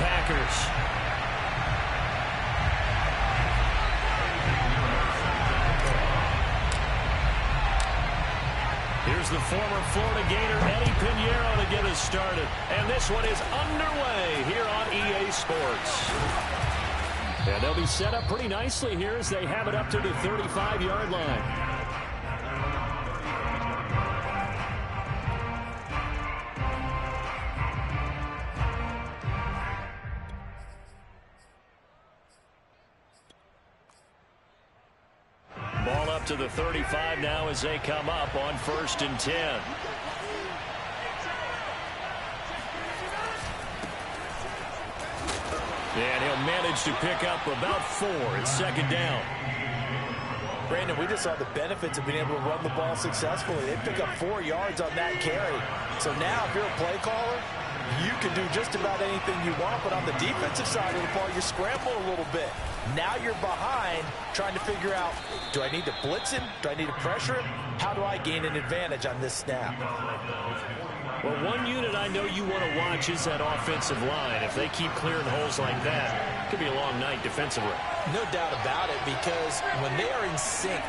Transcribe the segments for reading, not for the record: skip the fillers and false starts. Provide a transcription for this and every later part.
Packers. Here's the former Florida Gator, Eddie Pinheiro, to get us started. And this one is underway here on EA Sports. And they'll be set up pretty nicely here as they have it up to the 35-yard line. Ball up to the 35 now as they come up on 1st and 10. And he'll manage to pick up about 4. It's 2nd down. Brandon, we just saw the benefits of being able to run the ball successfully. They pick up 4 yards on that carry. So now if you're a play caller, you can do just about anything you want. But on the defensive side of the ball, you scramble a little bit. Now you're behind trying to figure out, do I need to blitz him? Do I need to pressure him? How do I gain an advantage on this snap? Well, one unit I know you want to watch is that offensive line. If they keep clearing holes like that, it could be a long night defensively. No doubt about it, because when they are in sync,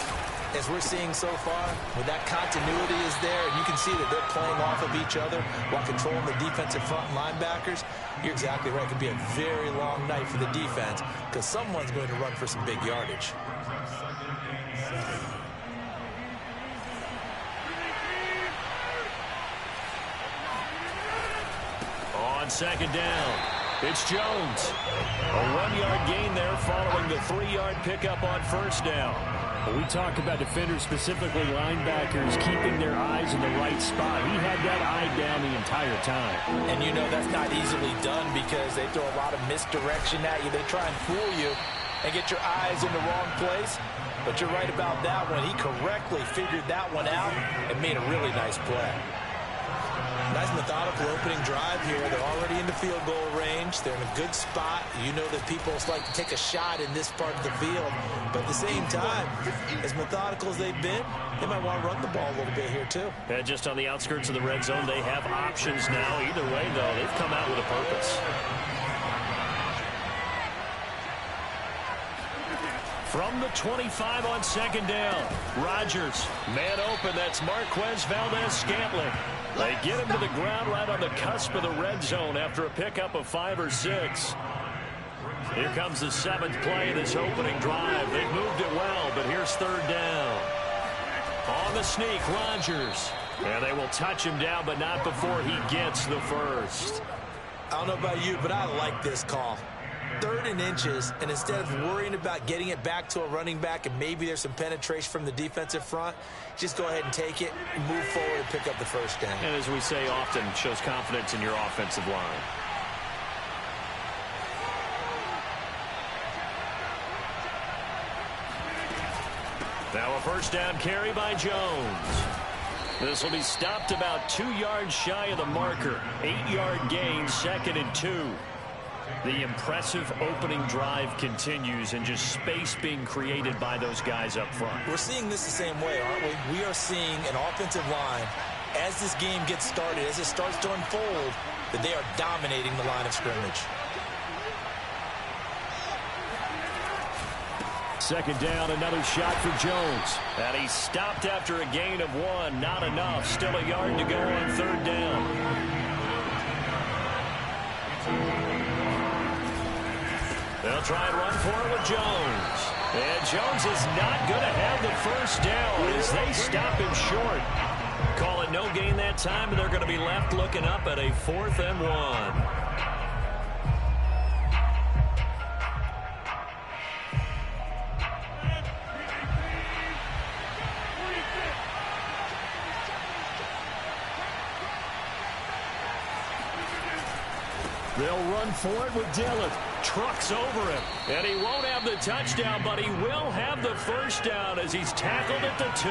as we're seeing so far, when that continuity is there, and you can see that they're playing off of each other while controlling the defensive front linebackers, you're exactly right. It could be a very long night for the defense because someone's going to run for some big yardage. On 2nd down, it's Jones. A 1-yard gain there following the 3-yard pickup on 1st down. When we talk about defenders, specifically linebackers, keeping their eyes in the right spot, he had that eye down the entire time. And you know that's not easily done because they throw a lot of misdirection at you. They try and fool you and get your eyes in the wrong place. But you're right about that one. He correctly figured that one out and made a really nice play. Nice methodical opening drive here. They're already in the field goal range. They're in a good spot. You know that people like to take a shot in this part of the field. But at the same time, as methodical as they've been, they might want to run the ball a little bit here too. And just on the outskirts of the red zone, they have options now. Either way, though, they've come out with a purpose. From the 25 on 2nd down, Rodgers, man open, that's Marquez Valdez-Scantling. They get him to the ground right on the cusp of the red zone after a pickup of 5 or 6. Here comes the 7th play of this opening drive. They've moved it well, but here's 3rd down. On the sneak, Rodgers. And they will touch him down, but not before he gets the 1st. I don't know about you, but I like this call. 3rd and inches, and instead of worrying about getting it back to a running back and maybe there's some penetration from the defensive front, just go ahead and take it, move forward, and pick up the 1st down. And as we say often, shows confidence in your offensive line. Now a 1st down carry by Jones. This will be stopped about 2 yards shy of the marker. 8-yard gain, 2nd and 2. The impressive opening drive continues and just space being created by those guys up front. We're seeing this the same way, aren't we? We are seeing an offensive line, as this game gets started, as it starts to unfold, that they are dominating the line of scrimmage. 2nd down, another shot for Jones. And he stopped after a gain of 1. Not enough. Still a yard to go on 3rd down. They'll try and run for it with Jones. And Jones is not going to have the 1st down as they stop him short. Call it no gain that time, and they're going to be left looking up at a 4th and 1. They'll run for it with Dillon. Trucks over him. And he won't have the touchdown, but he will have the 1st down as he's tackled at the 2.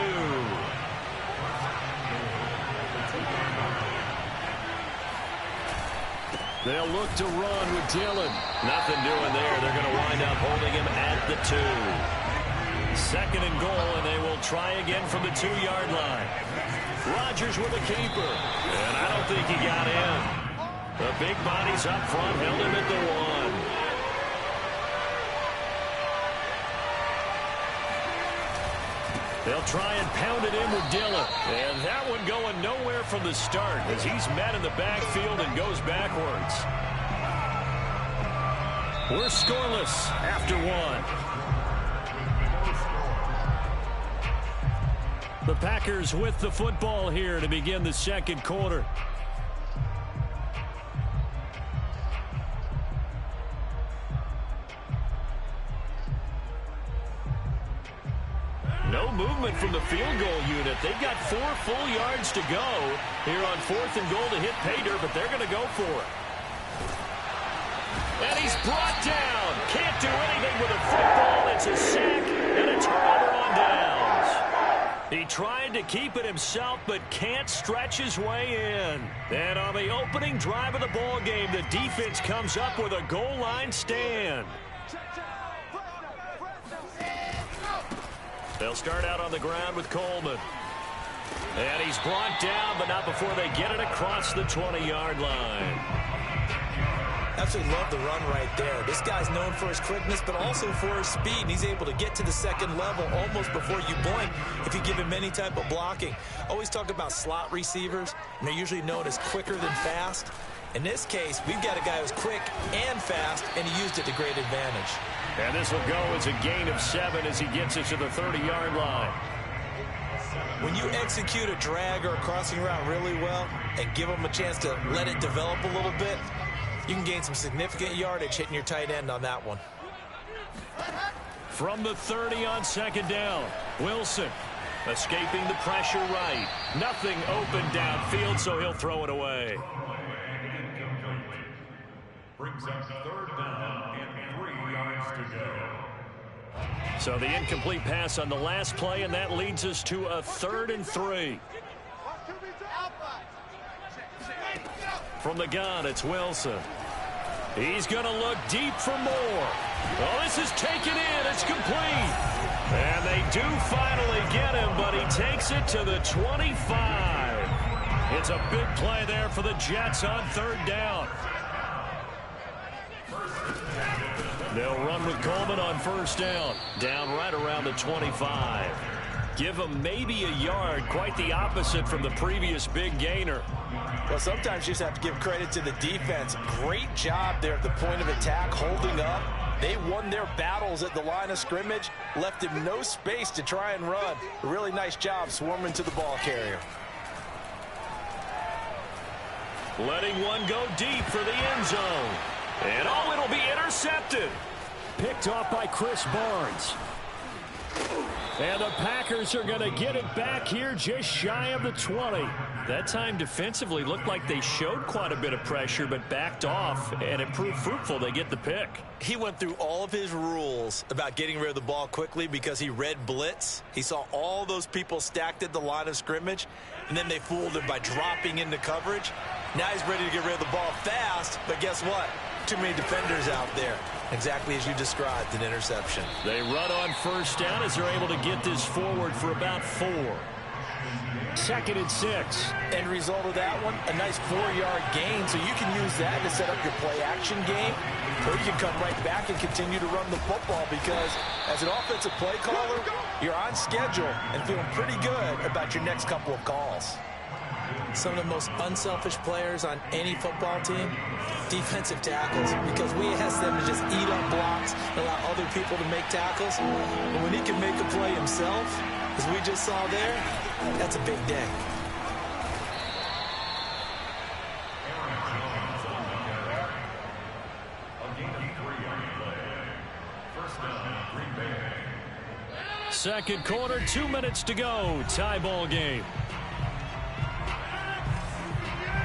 They'll look to run with Dillon. Nothing doing there. They're going to wind up holding him at the 2. 2nd and goal, and they will try again from the 2-yard line. Rodgers with a keeper. And I don't think he got in. The big bodies up front held him at the 1. They'll try and pound it in with Dillon. And that one going nowhere from the start as he's met in the backfield and goes backwards. We're scoreless after 1. The Packers with the football here to begin the second quarter. No movement from the field goal unit. They've got 4 full yards to go here on 4th and goal to hit pay dirt, but they're going to go for it. And he's brought down. Can't do anything with a football. It's a sack and a turnover on downs. He tried to keep it himself, but can't stretch his way in. And on the opening drive of the ball game, the defense comes up with a goal line stand. They'll start out on the ground with Coleman. And he's brought down, but not before they get it across the 20-yard line. Absolutely love the run right there. This guy's known for his quickness, but also for his speed. And he's able to get to the second level almost before you blink if you give him any type of blocking. Always talk about slot receivers, and they're usually known as quicker than fast. In this case, we've got a guy who's quick and fast, and he used it to great advantage. And this will go as a gain of 7 as he gets it to the 30-yard line. When you execute a drag or a crossing route really well and give them a chance to let it develop a little bit, you can gain some significant yardage hitting your tight end on that one. From the 30 on second down, Wilson escaping the pressure right. Nothing open downfield, so he'll throw it away. Brings up 3rd down and 3 yards to go. So the incomplete pass on the last play, and that leads us to a 3rd and 3. From the gun, it's Wilson. He's going to look deep for more. Oh, this is taken in. It's complete. And they do finally get him, but he takes it to the 25. It's a big play there for the Jets on 3rd down. They'll run with Coleman on 1st down. Down right around the 25. Give him maybe a yard. Quite the opposite from the previous big gainer. Well, sometimes you just have to give credit to the defense. Great job there at the point of attack, holding up. They won their battles at the line of scrimmage, left him no space to try and run. A really nice job swarming to the ball carrier. Letting one go deep for the end zone. And oh, it'll be intercepted. Picked off by Chris Barnes. And the Packers are going to get it back here just shy of the 20. That time defensively looked like they showed quite a bit of pressure but backed off, and it proved fruitful. They get the pick. He went through all of his rules about getting rid of the ball quickly because he read blitz. He saw all those people stacked at the line of scrimmage, and then they fooled him by dropping into coverage. Now he's ready to get rid of the ball fast, but guess what? Too many defenders out there. Exactly as you described, an interception. They run on 1st down as they're able to get this forward for about 4. 2nd and 6. End result of that one, a nice 4-yard gain, so you can use that to set up your play-action game, or you can come right back and continue to run the football because as an offensive play caller, you're on schedule and feeling pretty good about your next couple of calls. Some of the most unselfish players on any football team, defensive tackles, because we ask them to just eat up blocks and allow other people to make tackles. And when he can make a play himself, as we just saw there, that's a big day. Second quarter, 2 minutes to go. Tie ball game.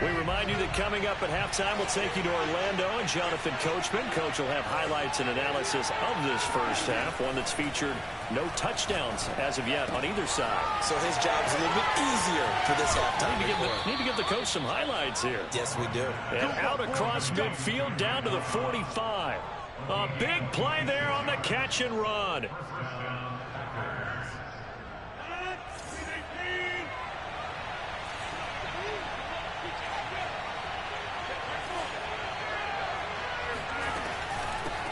We remind you that coming up at halftime, we'll take you to Orlando and Jonathan Coachman. Coach will have highlights and analysis of this first half, one that's featured no touchdowns as of yet on either side. So his job is a little bit easier for this halftime. Need to give the coach some highlights here. Yes, we do. And out across midfield down to the 45. A big play there on the catch and run.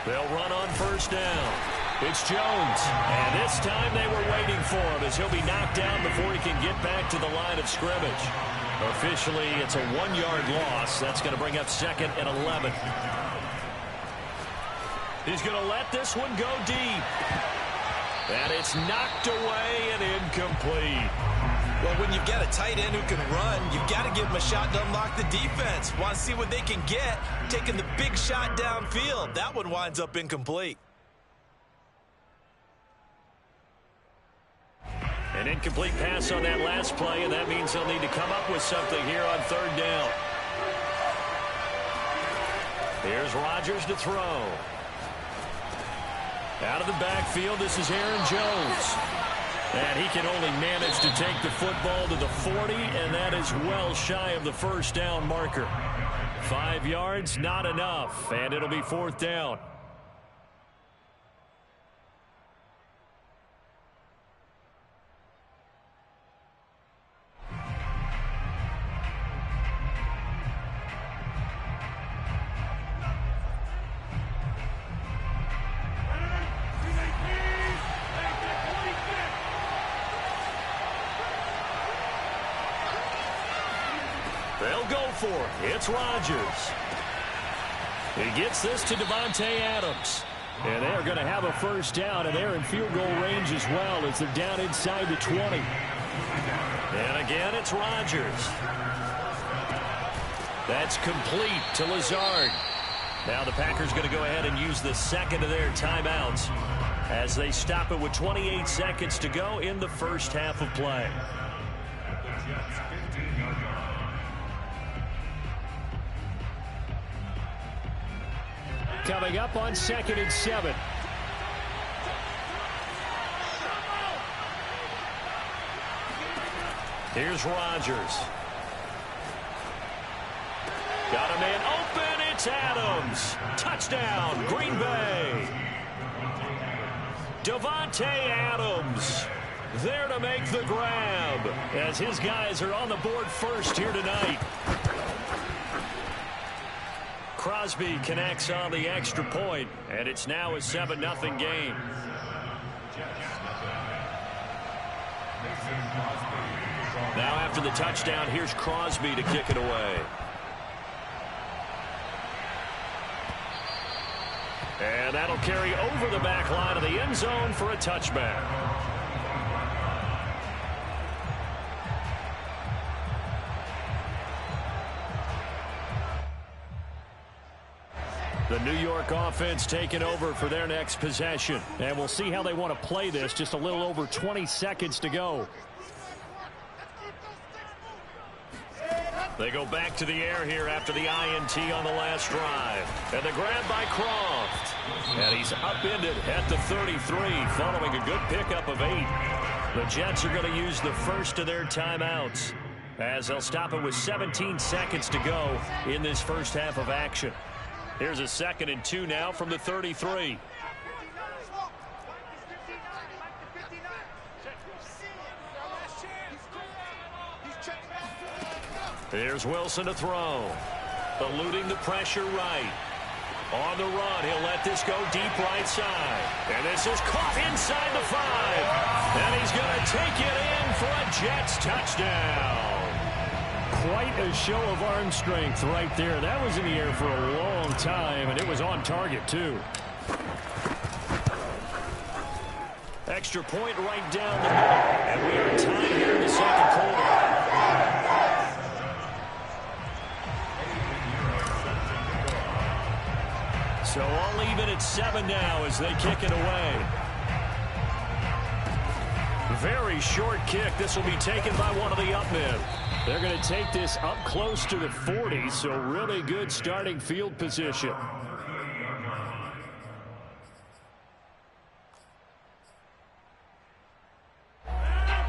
They'll run on first down. It's Jones. And this time they were waiting for him as he'll be knocked down before he can get back to the line of scrimmage. Officially, it's a 1-yard loss. That's going to bring up 2nd and 11. He's going to let this one go deep. And it's knocked away and incomplete. Well, when you've got a tight end who can run, you've got to give him a shot to unlock the defense. Want to see what they can get, taking the big shot downfield. That one winds up incomplete. An incomplete pass on that last play, and that means they'll need to come up with something here on 3rd down. Here's Rodgers to throw. Out of the backfield, this is Aaron Jones. And he can only manage to take the football to the 40, and that is well shy of the first down marker. 5 yards, not enough, and it'll be 4th down. They'll go for it. It's Rodgers. He gets this to Davante Adams. And they're going to have a first down, and they're in field goal range as well as they're down inside the 20. And again, it's Rodgers. That's complete to Lazard. Now the Packers going to go ahead and use the second of their timeouts as they stop it with 28 seconds to go in the first half of play. Coming up on 2nd and 7. Here's Rodgers. Got a man open. It's Adams. Touchdown, Green Bay. Davante Adams there to make the grab as his guys are on the board first here tonight. Crosby connects on the extra point, and it's now a 7-0 game. Now after the touchdown, here's Crosby to kick it away. And that'll carry over the back line of the end zone for a touchback. The New York offense taking over for their next possession. And we'll see how they want to play this. Just a little over 20 seconds to go. They go back to the air here after the INT on the last drive. And the grab by Croft. And he's upended at the 33 following a good pickup of 8. The Jets are going to use the first of their timeouts as they'll stop it with 17 seconds to go in this first half of action. Here's a 2nd and 2 now from the 33. Here's Wilson to throw. Eluding the pressure right. On the run, he'll let this go deep right side. And this is caught inside the 5. And he's going to take it in for a Jets touchdown. Quite a show of arm strength right there. That was in the air for a long time, and it was on target, too. Extra point right down the middle, and we are tied here in the second quarter. So all even at 7 now as they kick it away. Very short kick. This will be taken by one of the up men. They're going to take this up close to the 40, so really good starting field position.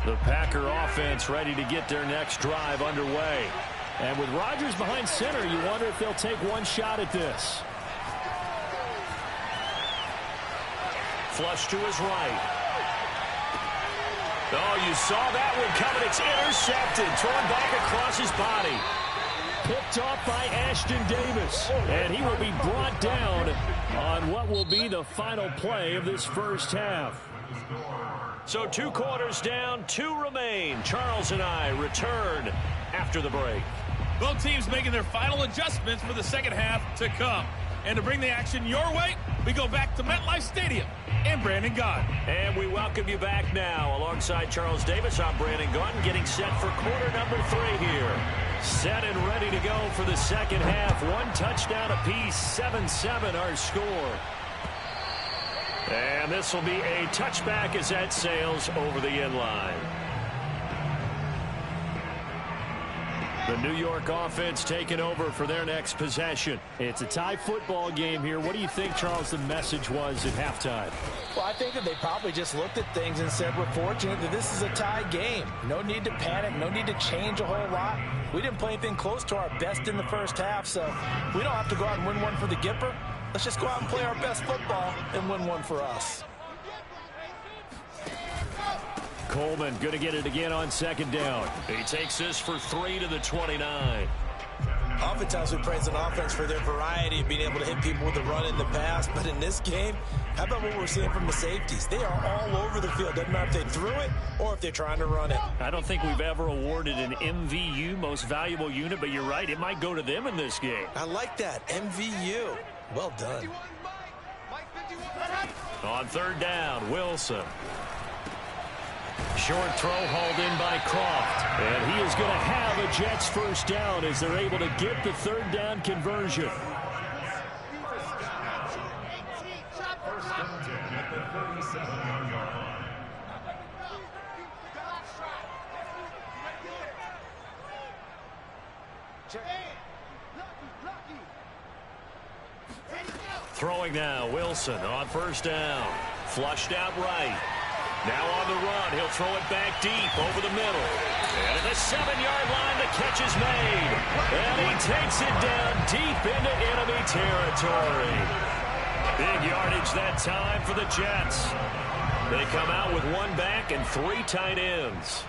The Packer offense ready to get their next drive underway. And with Rodgers behind center, you wonder if they'll take one shot at this. Flush to his right. Oh, you saw that one coming. It's intercepted. Thrown back across his body. picked off by Ashton Davis. And he will be brought down on what will be the final play of this first half. So 2 quarters down, 2 remain. Charles and I return after the break. Both teams making their final adjustments for the second half to come. And to bring the action your way, we go back to MetLife Stadium and Brandon Gaudin. And we welcome you back now. Alongside Charles Davis, I'm Brandon Gaudin, getting set for quarter number 3 here. Set and ready to go for the second half. 1 touchdown apiece, 7-7 our score. And this will be a touchback as that sails over the end line. The New York offense taking over for their next possession. It's a tie football game here. What do you think, Charles, the message was at halftime? Well, I think that they probably just looked at things and said, we're fortunate that this is a tie game. No need to panic. No need to change a whole lot. We didn't play anything close to our best in the first half, so we don't have to go out and win one for the Gipper. Let's just go out and play our best football and win one for us. Coleman going to get it again on second down. He takes this for 3 to the 29. Oftentimes we praise an offense for their variety of being able to hit people with the run in the pass, but in this game, how about what we're seeing from the safeties? They are all over the field. Doesn't matter if they threw it or if they're trying to run it. I don't think we've ever awarded an MVU, most valuable unit, but you're right, it might go to them in this game. I like that, MVU. Well done. On third down, Wilson. Short throw hauled in by Croft. And he is going to have a Jets first down as they're able to get the third down conversion. First and 10 at the 37-yard line. Throwing now, Wilson on first down. Flushed out right. Now on the run, he'll throw it back deep over the middle. And at the 7-yard line, the catch is made. And he takes it down deep into enemy territory. Big yardage that time for the Jets. They come out with 1 back and 3 tight ends.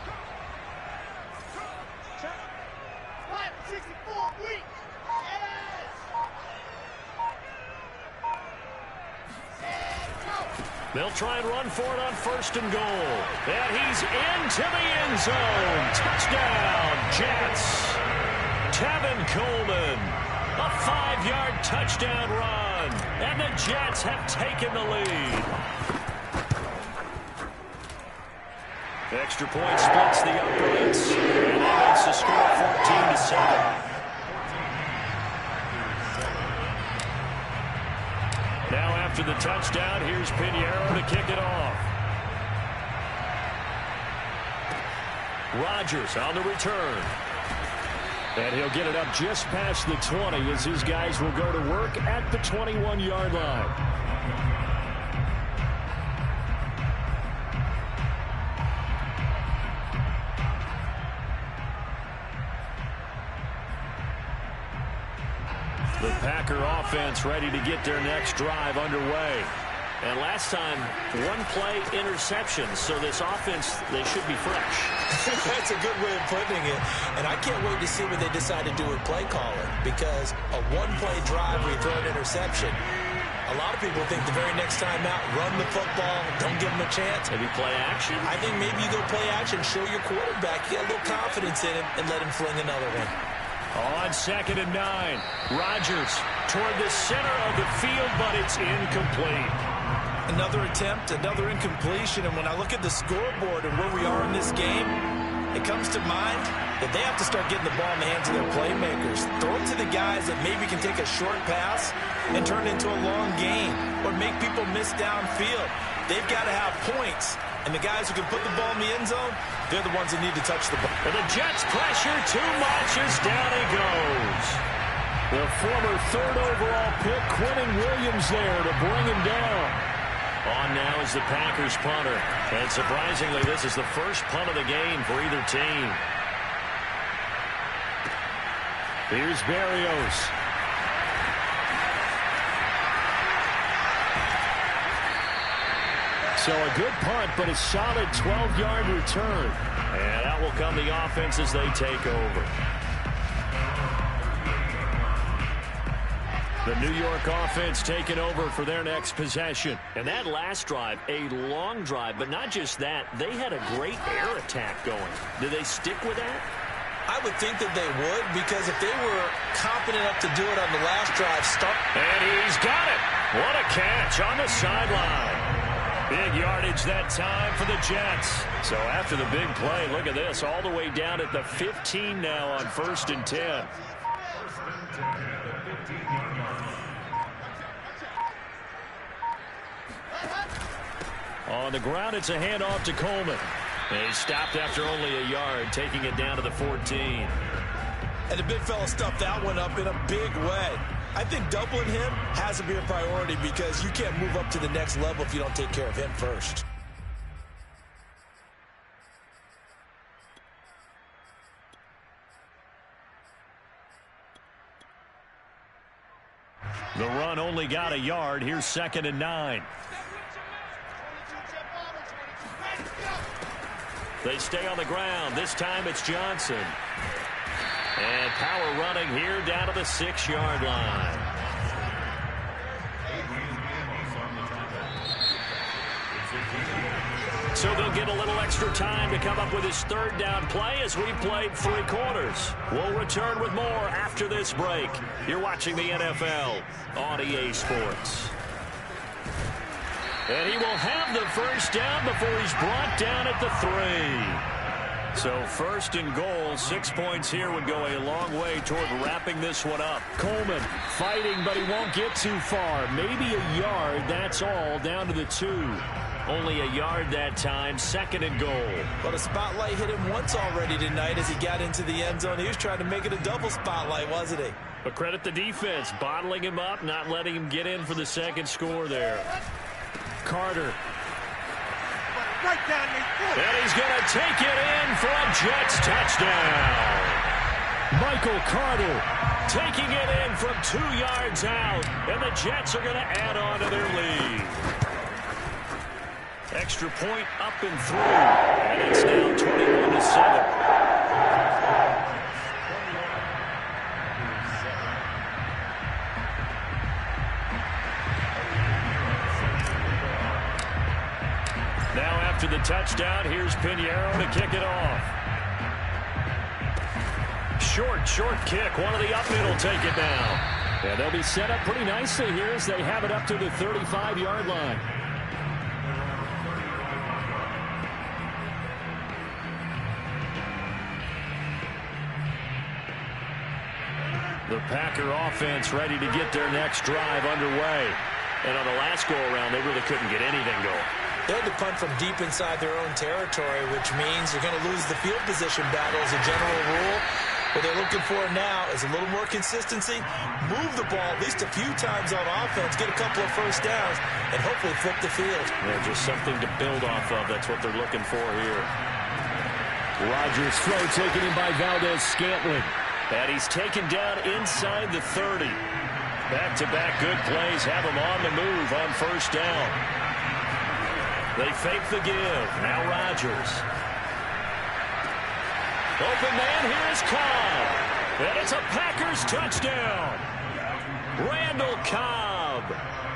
They'll try and run for it on first and goal. And he's into the end zone. Touchdown, Jets. Tevin Coleman. A 5-yard touchdown run. And the Jets have taken the lead. Extra point splits the uprights. And that makes the score 14-7. Now after the touchdown, here's Pinheiro to kick it off. Rodgers on the return. And he'll get it up just past the 20 as his guys will go to work at the 21-yard line. The Packer offense ready to get their next drive underway. And last time, 1 play interception. So this offense, they should be fresh. That's a good way of putting it. And I can't wait to see what they decide to do with play calling. Because a 1-play drive where you throw an interception, a lot of people think the very next time out, run the football, don't give them a chance. Maybe play action? I think maybe you go play action, show your quarterback, get a little confidence in him, and let him fling another one. On second and 9, Rodgers toward the center of the field, but it's incomplete. Another attempt, another incompletion, and when I look at the scoreboard and where we are in this game, it comes to mind that they have to start getting the ball in the hands of their playmakers. Throw it to the guys that maybe can take a short pass and turn it into a long gain or make people miss downfield. They've got to have points. And the guys who can put the ball in the end zone, they're the ones that need to touch the ball. And the Jets pressure too much as down he goes. The former 3rd overall pick, Quentin Williams there to bring him down. On now is the Packers punter. And surprisingly, this is the first punt of the game for either team. Here's Berrios. So a good punt, but a solid 12-yard return. And out will come the offense as they take over. The New York offense taking over for their next possession. And that last drive, a long drive, but not just that. They had a great air attack going. Do they stick with that? I would think that they would, because if they were confident enough to do it on the last drive, and he's got it. What a catch on the sideline. Big yardage that time for the Jets. So after the big play, look at this, all the way down at the 15 now on 1st and 10. On the ground, it's a handoff to Coleman. And he stopped after only a yard, taking it down to the 14. And the big fella stuffed that one up in a big way. I think doubling him has to be a priority, because you can't move up to the next level if you don't take care of him first. The run only got a yard. Here's 2nd and 9. They stay on the ground. This time it's Johnson. And power running here down to the 6-yard line. So they'll get a little extra time to come up with his 3rd down play as we've played 3 quarters. We'll return with more after this break. You're watching the NFL on EA Sports. And he will have the 1st down before he's brought down at the 3. So 1st and goal, 6 points here would go a long way toward wrapping this one up. Coleman fighting, but he won't get too far. Maybe a yard, that's all, down to the 2. Only a yard that time, 2nd and goal. But a spotlight hit him once already tonight as he got into the end zone. He was trying to make it a double spotlight, wasn't he? But credit the defense, bottling him up, not letting him get in for the 2nd score there. Carter. And he's going to take it in for a Jets touchdown. Michael Carter taking it in from 2 yards out. And the Jets are going to add on to their lead. Extra point up and through. And it's now 21-7. After the touchdown, here's Pinheiro to kick it off. Short kick. One of the up middle take it now. Yeah, they'll be set up pretty nicely here as they have it up to the 35-yard line. The Packer offense ready to get their next drive underway. And on the last go-around, they really couldn't get anything going. They had to punt from deep inside their own territory, which means they're going to lose the field position battle as a general rule. What they're looking for now is a little more consistency, move the ball at least a few times on offense, get a couple of 1st downs, and hopefully flip the field. Yeah, just something to build off of. That's what they're looking for here. Rodgers' throw taken in by Valdez-Scantling. And he's taken down inside the 30. Back-to-back good plays have him on the move on 1st down. They fake the give. Now Rodgers. Open man, here's Cobb. And it's a Packers touchdown. Randall Cobb,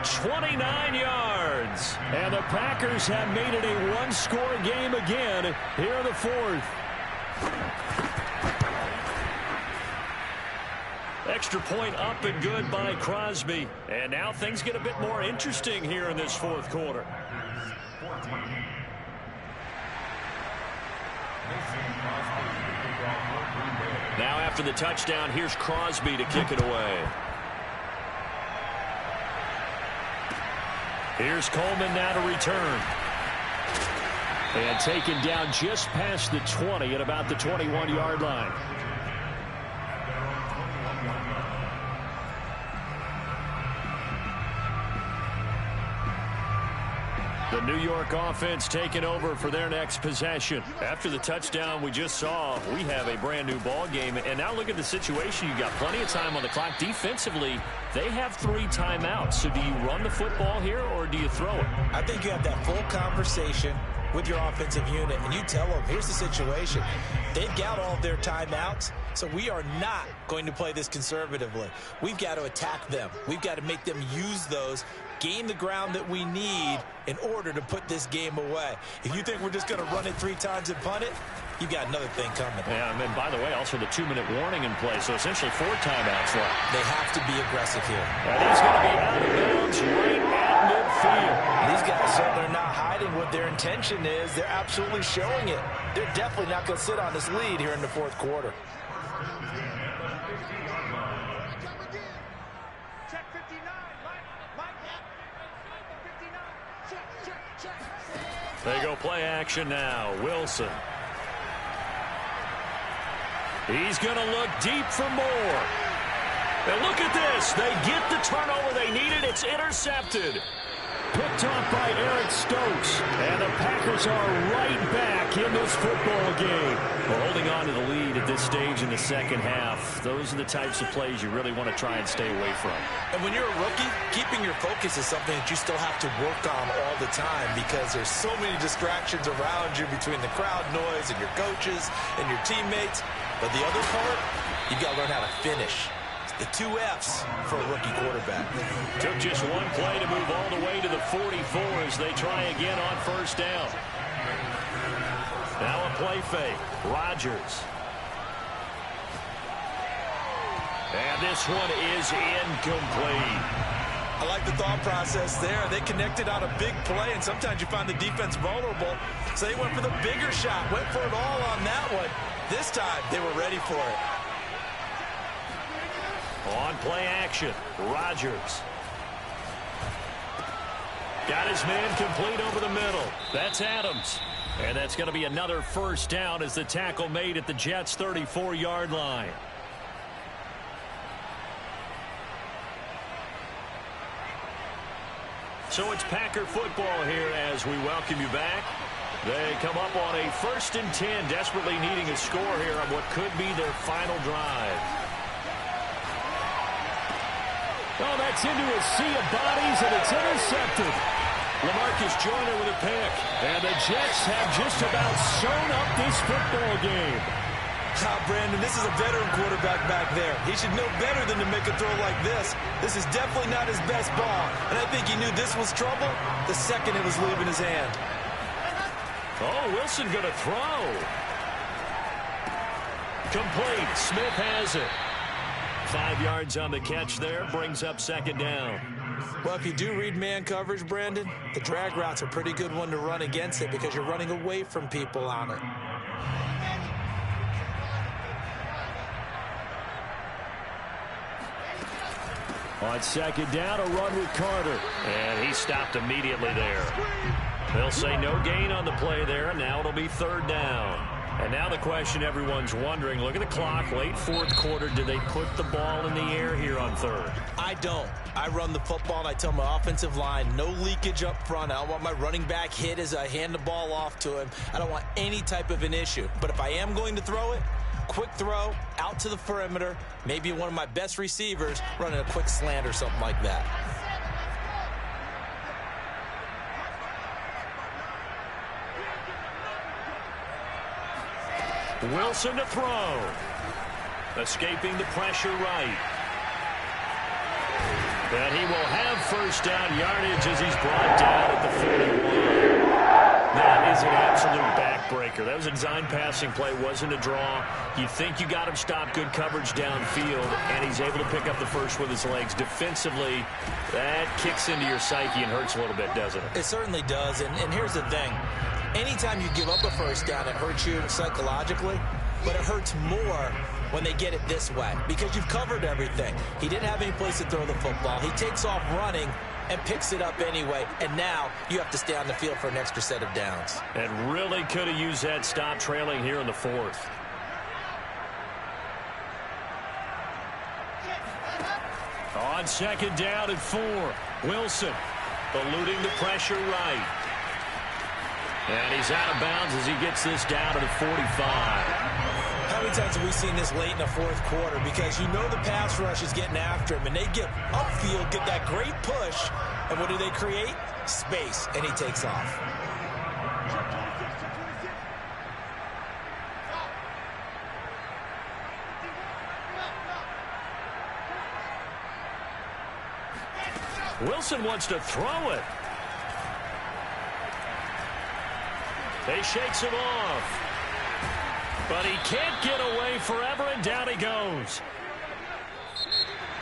29 yards. And the Packers have made it a 1-score game again here in the 4th. Extra point up and good by Crosby. And now things get a bit more interesting here in this 4th quarter. Now after the touchdown, here's Crosby to kick it away. Here's Coleman now to return. And taken down just past the 20 at about the 21-yard line. The New York offense taking over for their next possession. After the touchdown we just saw, we have a brand new ball game. And now look at the situation. You got plenty of time on the clock. Defensively, they have 3 timeouts. So do you run the football here or do you throw it? I think you have that full conversation with your offensive unit, and you tell them, here's the situation. They've got all of their timeouts. So we are not going to play this conservatively. We've got to attack them. We've got to make them use those, gain the ground that we need in order to put this game away. If you think we're just going to run it 3 times and punt it, you've got another thing coming. Yeah, and by the way, also the 2-minute warning in play, so essentially 4 timeouts left. They have to be aggressive here. And he's going to be out of bounds right at midfield. These guys certainly are not hiding what their intention is. They're absolutely showing it. They're definitely not going to sit on this lead here in the 4th quarter. They go play action now. Wilson. He's going to look deep for more. And look at this. They get the turnover they needed. It's intercepted. Picked off by Eric Stokes. And the Packers are right back in this football game. We're holding on to the lead at this stage in the second half. Those are the types of plays you really want to try and stay away from. And when you're a rookie, keeping your focus is something that you still have to work on all the time because there's so many distractions around you between the crowd noise and your coaches and your teammates. But the other part, you've got to learn how to finish. The 2 F's for a rookie quarterback. Took just one play to move all the way to the 44 as they try again on first down. Now a play fake. Rodgers. And this one is incomplete. I like the thought process there. They connected on a big play, and sometimes you find the defense vulnerable. So they went for the bigger shot, went for it all on that one. This time, they were ready for it. On play action, Rodgers. Got his man complete over the middle. That's Adams. And that's going to be another first down as the tackle made at the Jets' 34-yard line. So it's Packer football here as we welcome you back. They come up on a 1st and 10, desperately needing a score here on what could be their final drive. Oh, that's into a sea of bodies, and it's intercepted. LaMarcus Joyner with a pick. And the Jets have just about sewn up this football game. Brandon, this is a veteran quarterback back there. He should know better than to make a throw like this. This is definitely not his best ball. And I think he knew this was trouble the second it was leaving his hand. Oh, Wilson going to throw. Complete. Smith has it. 5 yards on the catch there. Brings up second down. Well, if you do read man coverage, Brandon, the drag route's a pretty good one to run against it because you're running away from people on it. On second down, a run with Carter. And he stopped immediately there. They'll say no gain on the play there, and now it'll be 3rd down. And now the question everyone's wondering, look at the clock, late 4th quarter, do they put the ball in the air here on 3rd? I don't. I run the football, and I tell my offensive line, no leakage up front. I don't want my running back hit as I hand the ball off to him. I don't want any type of an issue. But if I am going to throw it, quick throw, out to the perimeter, maybe one of my best receivers running a quick slant or something like that. Wilson to throw. Escaping the pressure right. And he will have first down yardage as he's brought down at the 41. That is an absolute backbreaker. That was a design passing play, wasn't a draw. You think you got him stopped, good coverage downfield, and he's able to pick up the first with his legs. Defensively, that kicks into your psyche and hurts a little bit, doesn't it? It certainly does, and here's the thing. Anytime you give up a first down, it hurts you psychologically, but it hurts more when they get it this way because you've covered everything. He didn't have any place to throw the football. He takes off running and picks it up anyway, and now you have to stay on the field for an extra set of downs. And really could have used that stop trailing here in the 4th. On second down and 4, Wilson eluding the pressure right. And he's out of bounds as he gets this down to the 45. How many times have we seen this late in the 4th quarter? Because you know the pass rush is getting after him, and they get upfield, get that great push, and what do they create? Space, and he takes off. Wilson wants to throw it. He shakes it off. But he can't get away forever, and down he goes.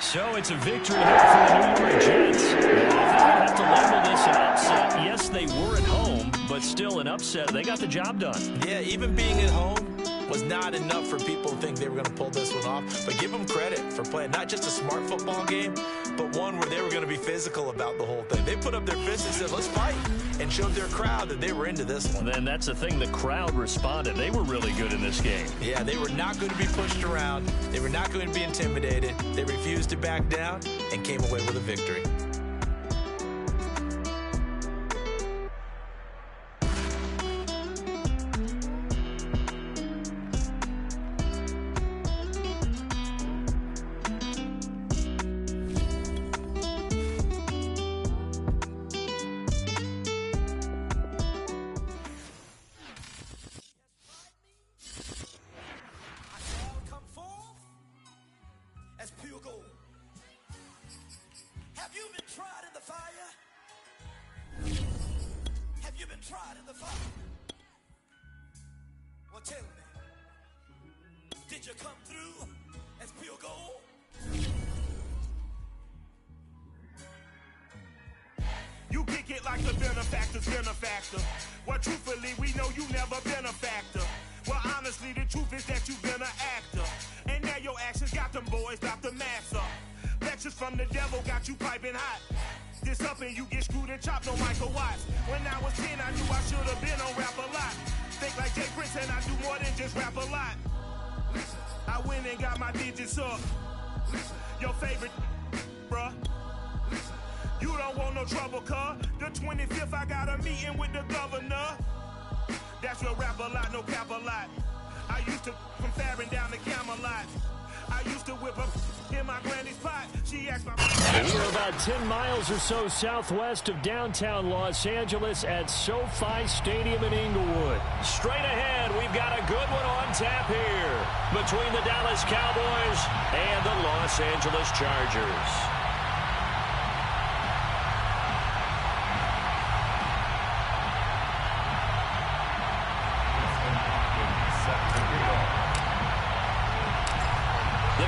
So it's a victory here for the New York Jets. I think we'll have to label this an upset. Yes, they were at home, but still an upset. They got the job done. Yeah, even being at home was not enough for people to think they were going to pull this one off. But give them credit for playing not just a smart football game, but one where they were going to be physical about the whole thing. They put up their fists and said, let's fight, and showed their crowd that they were into this one. Then that's the thing, the crowd responded. They were really good in this game. Yeah, they were not going to be pushed around. They were not going to be intimidated. They refused to back down and came away with a victory. Have you been tried in the fire? Have you been tried in the fire? Well, tell me, did you come through as pure gold? You kick it like the benefactor's benefactor. Well, truthfully, we know you never been a factor. Well, honestly, the truth is that you've been an actor. And now your actions got them boys dropped the mask up. Lectures from the devil got you piping hot. This up and you get screwed and chopped on Michael Watts. When I was 10, I knew I should have been on rap a lot. Think like Jay Prince and I do more than just rap a lot. I went and got my digits up. Your favorite, bruh. You don't want no trouble, cuz. The 25th, I got a meeting with the governor. That's your rap a lot, no cap a lot. I used to from Farron down to Camelot. I used to whip up in my granny's pot. She asked my... We're about 10 miles or so southwest of downtown Los Angeles at SoFi Stadium in Inglewood. Straight ahead, we've got a good one on tap here between the Dallas Cowboys and the Los Angeles Chargers.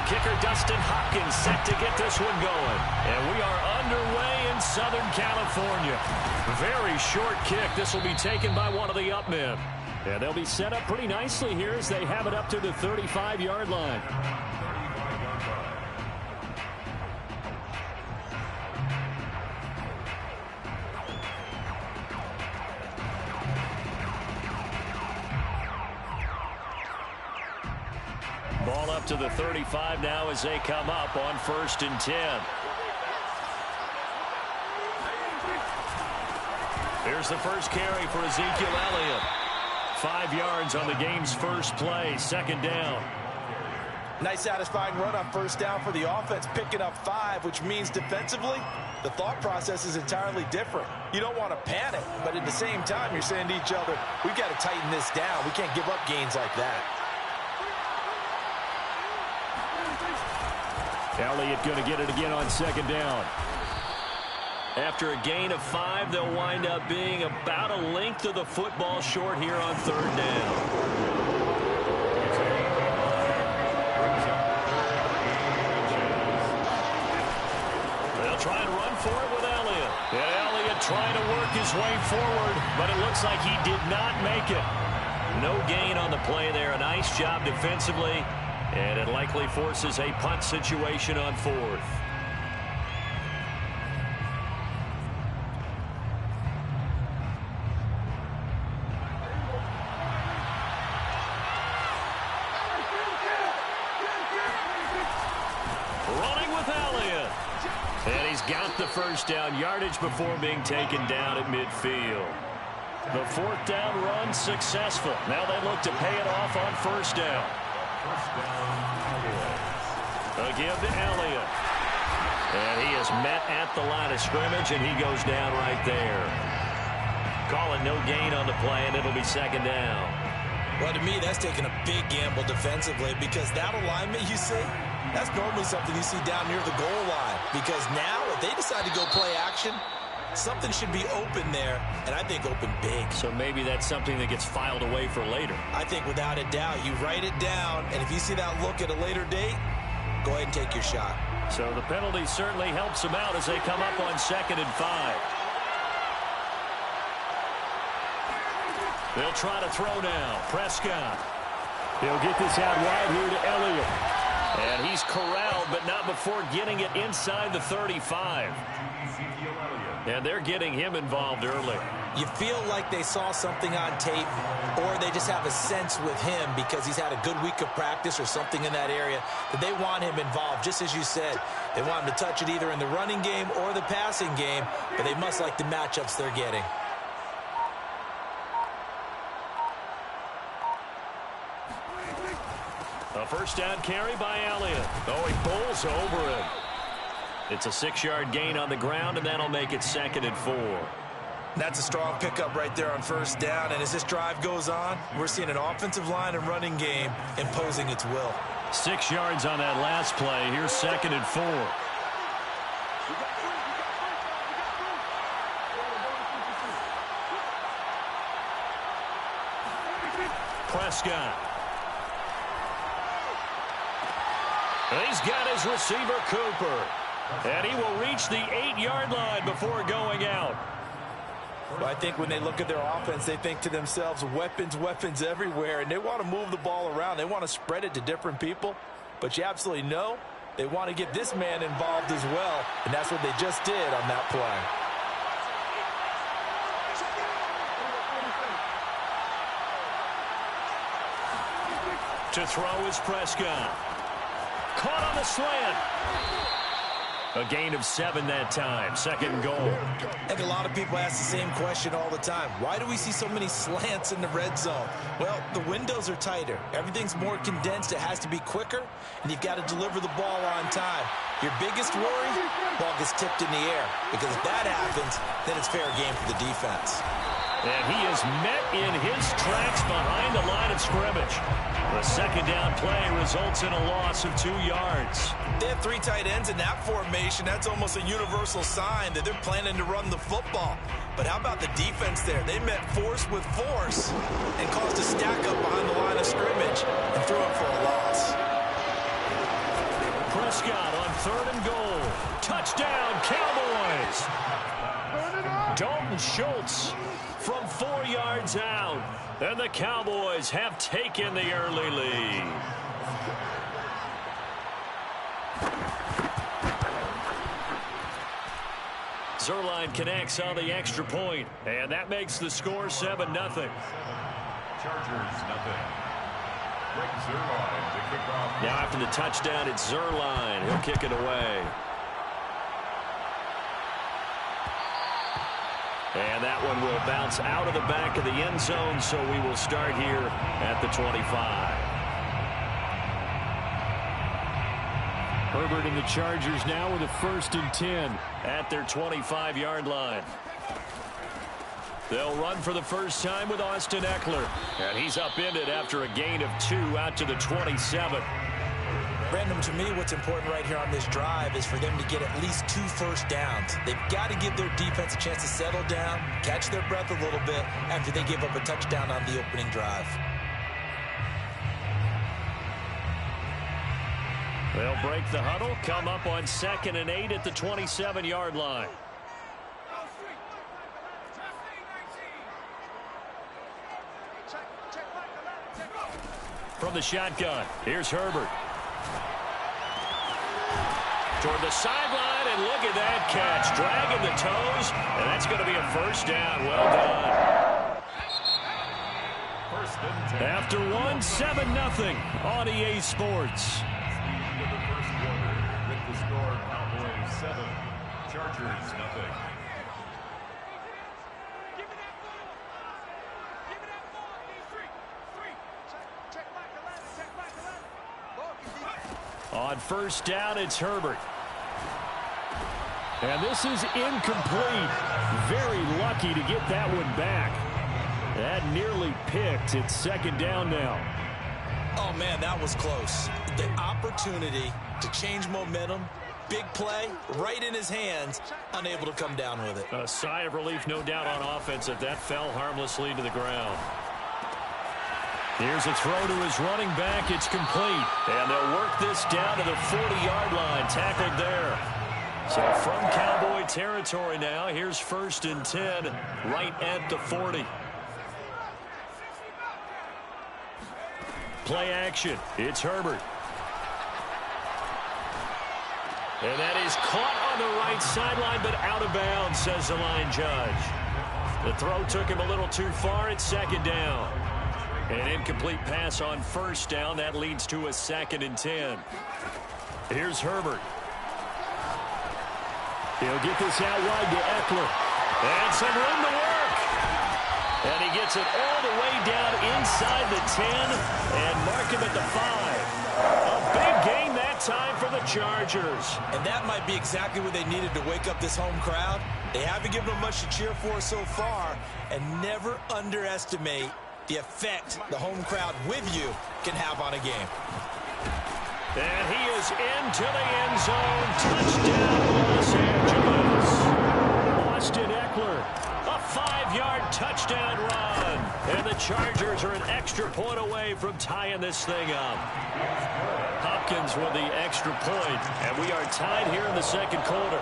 Kicker Dustin Hopkins set to get this one going. And we are underway in Southern California. Very short kick. This will be taken by one of the up men. And they'll be set up pretty nicely here as they have it up to the 35-yard line. Ball up to the 35 now as they come up on 1st and 10. Here's the first carry for Ezekiel Elliott. 5 yards on the game's first play, 2nd down. Nice satisfying run on 1st down for the offense, picking up 5, which means defensively, the thought process is entirely different. You don't want to panic, but at the same time, you're saying to each other, we've got to tighten this down. We can't give up gains like that. Elliott going to get it again on 2nd down. After a gain of 5, they'll wind up being about a length of the football short here on 3rd down. They'll try and run for it with Elliott. And Elliott trying to work his way forward, but it looks like he did not make it. No gain on the play there. A nice job defensively. And it likely forces a punt situation on 4th. Running with Elliott. And he's got the 1st down yardage before being taken down at midfield. The 4th down run successful. Now they look to pay it off on 1st down. A give to Elliott. And he is met at the line of scrimmage, and he goes down right there. Calling no gain on the play, and it'll be 2nd down. Well, to me, that's taking a big gamble defensively because that alignment you see, that's normally something you see down near the goal line because now at they decide to go play action, something should be open there, and I think open big. So maybe that's something that gets filed away for later. I think without a doubt, you write it down, and if you see that look at a later date, go ahead and take your shot. So the penalty certainly helps them out as they come up on 2nd and 5. They'll try to throw now. Prescott. He'll get this out wide here to Elliott. And he's corralled, but not before getting it inside the 35. And they're getting him involved early. You feel like they saw something on tape, or they just have a sense with him because he's had a good week of practice or something in that area that they want him involved. Just as you said, they want him to touch it either in the running game or the passing game, but they must like the matchups they're getting. A first down carry by Elliott. Oh, he bowls over it. It's a 6-yard gain on the ground, and that'll make it 2nd and 4. That's a strong pickup right there on first down, and as this drive goes on, we're seeing an offensive line and running game imposing its will. 6 yards on that last play. Here's 2nd and 4. Prescott. He's got his receiver, Cooper. And he will reach the 8-yard line before going out. Well, I think when they look at their offense, they think to themselves, weapons, weapons everywhere, and they want to move the ball around. They want to spread it to different people, but you absolutely know they want to get this man involved as well, and that's what they just did on that play. To throw is Prescott. Caught on the slant. A gain of 7 that time. 2nd and goal. I think a lot of people ask the same question all the time. Why do we see so many slants in the red zone? Well, the windows are tighter. Everything's more condensed. It has to be quicker, and you've got to deliver the ball on time. Your biggest worry, ball gets tipped in the air, because if that happens, then it's fair game for the defense. And he is met in his tracks behind the line of scrimmage. The 2nd down play results in a loss of 2 yards. They have 3 tight ends in that formation. That's almost a universal sign that they're planning to run the football. But how about the defense there? They met force with force and caused a stack up behind the line of scrimmage and threw it for a loss. Prescott on 3rd and goal. Touchdown, Cowboys. Dalton Schultz from 4 yards out. And the Cowboys have taken the early lead. Zerline connects on the extra point, and that makes the score 7-0. Chargers, nothing. Greg Zerline to kick off. Now after the touchdown, it's Zerline. He'll kick it away. And that one will bounce out of the back of the end zone, so we will start here at the 25. Herbert and the Chargers now with a 1st and 10. At their 25-yard line. They'll run for the first time with Austin Eckler. And he's upended after a gain of 2 out to the 27. Brandon, to me, what's important right here on this drive is for them to get at least 2 first downs. They've got to give their defense a chance to settle down, catch their breath a little bit after they give up a touchdown on the opening drive. They'll break the huddle, come up on 2nd and 8 at the 27-yard line. From the shotgun, here's Herbert. Toward the sideline, and look at that catch. Dragging the toes, and that's going to be a first down. Well done. First and 10. After 1, 7-0 on EA Sports. Into the first quarter with the score Cowboys 7, Chargers nothing. On first down, it's Herbert. And this is incomplete. Very lucky to get that one back. That nearly picked. It's 2nd down now. Oh, man, that was close. The opportunity to change momentum, big play right in his hands, unable to come down with it. A sigh of relief, no doubt, on offense that fell harmlessly to the ground. Here's a throw to his running back. It's complete. And they'll work this down to the 40-yard line. Tackled there. So from Cowboy territory now, here's 1st and 10 right at the 40. Play action. It's Herbert. And that is caught on the right sideline, but out of bounds, says the line judge. The throw took him a little too far. It's 2nd down. An incomplete pass on 1st down. That leads to a 2nd and 10. Here's Herbert. He'll get this out wide to Eckler. And some room to work. And he gets it all the way down inside the 10 and mark him at the 5. A big gain that time for the Chargers. And that might be exactly what they needed to wake up this home crowd. They haven't given them much to cheer for so far, and never underestimate the effect the home crowd with you can have on a game. And he is into the end zone. Touchdown, Los Angeles. Austin Eckler, a 5-yard touchdown run. And the Chargers are an extra point away from tying this thing up. Hopkins with the extra point, and we are tied here in the 2nd quarter.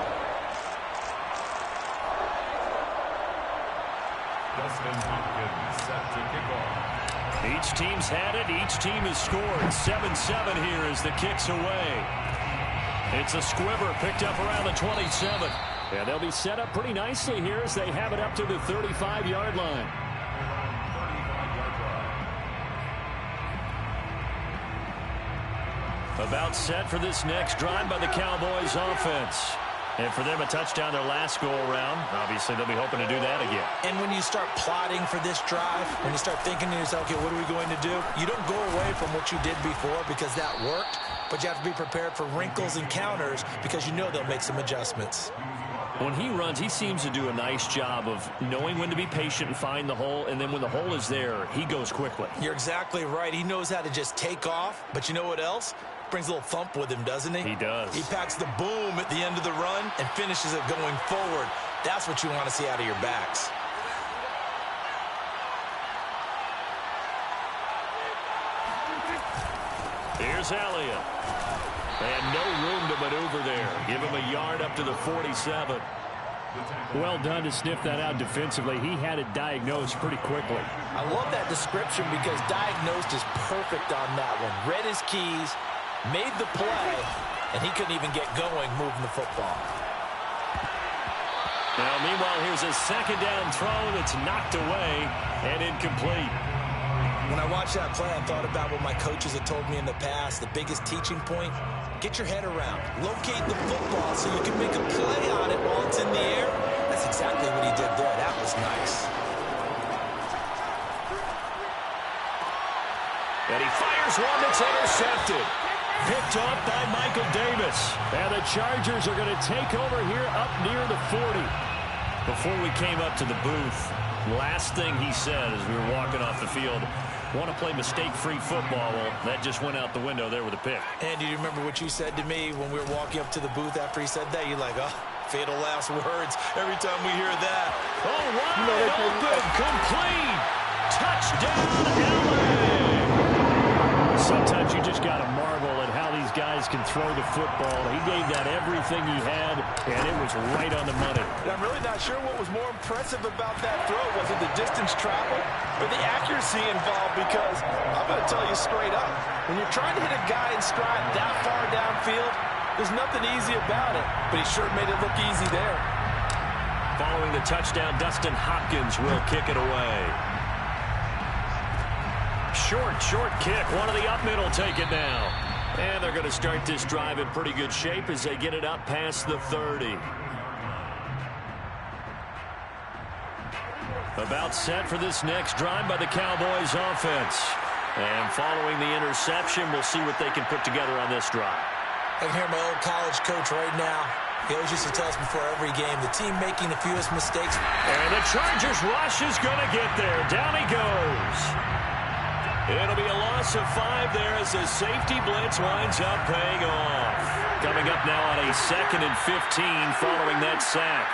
Dustin Hopkins set to kick off. Each team's had it. Each team has scored. 7-7 here as the kick's away. It's a squibber picked up around the 27. Yeah, they'll be set up pretty nicely here as they have it up to the 35-yard line. About set for this next drive by the Cowboys offense. And for them, a touchdown their last go-around. Obviously, they'll be hoping to do that again. And when you start plotting for this drive, when you start thinking to yourself, okay, what are we going to do? You don't go away from what you did before because that worked, but you have to be prepared for wrinkles and counters because you know they'll make some adjustments. When he runs, he seems to do a nice job of knowing when to be patient and find the hole, and then when the hole is there, he goes quickly. You're exactly right. He knows how to just take off, but you know what else? Brings a little thump with him, doesn't he? He does. He packs the boom at the end of the run and finishes it going forward. That's what you want to see out of your backs. Here's Elliott. And no room to maneuver there. Give him a yard up to the 47. Well done to sniff that out defensively. He had it diagnosed pretty quickly. I love that description because diagnosed is perfect on that one. Read his keys, made the play, and he couldn't even get going moving the football. Now, meanwhile, here's a 2nd down throw that's knocked away and incomplete. When I watched that play, I thought about what my coaches had told me in the past. The biggest teaching point, get your head around. Locate the football so you can make a play on it while it's in the air. That's exactly what he did there. That was nice. And he fires one that's intercepted. Picked off by Michael Davis. And the Chargers are going to take over here up near the 40. Before we came up to the booth, last thing he said as we were walking off the field, want to play mistake-free football. Well, that just went out the window there with a pick. And do you remember what you said to me when we were walking up to the booth after he said that? You're like, oh, fatal last words every time we hear that. Oh, wide open, complete. Touchdown, LA. Sometimes you just got to marvel at how these guys can throw the football. He gave that everything he had, and it was right on the money. And I'm really not sure what was more impressive about that throw. Was it the distance traveled or the accuracy involved? Because I'm going to tell you straight up, when you're trying to hit a guy in stride that far downfield, there's nothing easy about it. But he sure made it look easy there. Following the touchdown, Dustin Hopkins will kick it away. Short kick. One of the up middle take it now. And they're going to start this drive in pretty good shape as they get it up past the 30. About set for this next drive by the Cowboys offense. And following the interception, we'll see what they can put together on this drive. I can hear my old college coach right now. He always used to tell us before every game, the team making the fewest mistakes. And the Chargers rush is going to get there. Down he goes. It'll be a loss of 5 there as the safety blitz winds up paying off. Coming up now on a 2nd and 15 following that sack.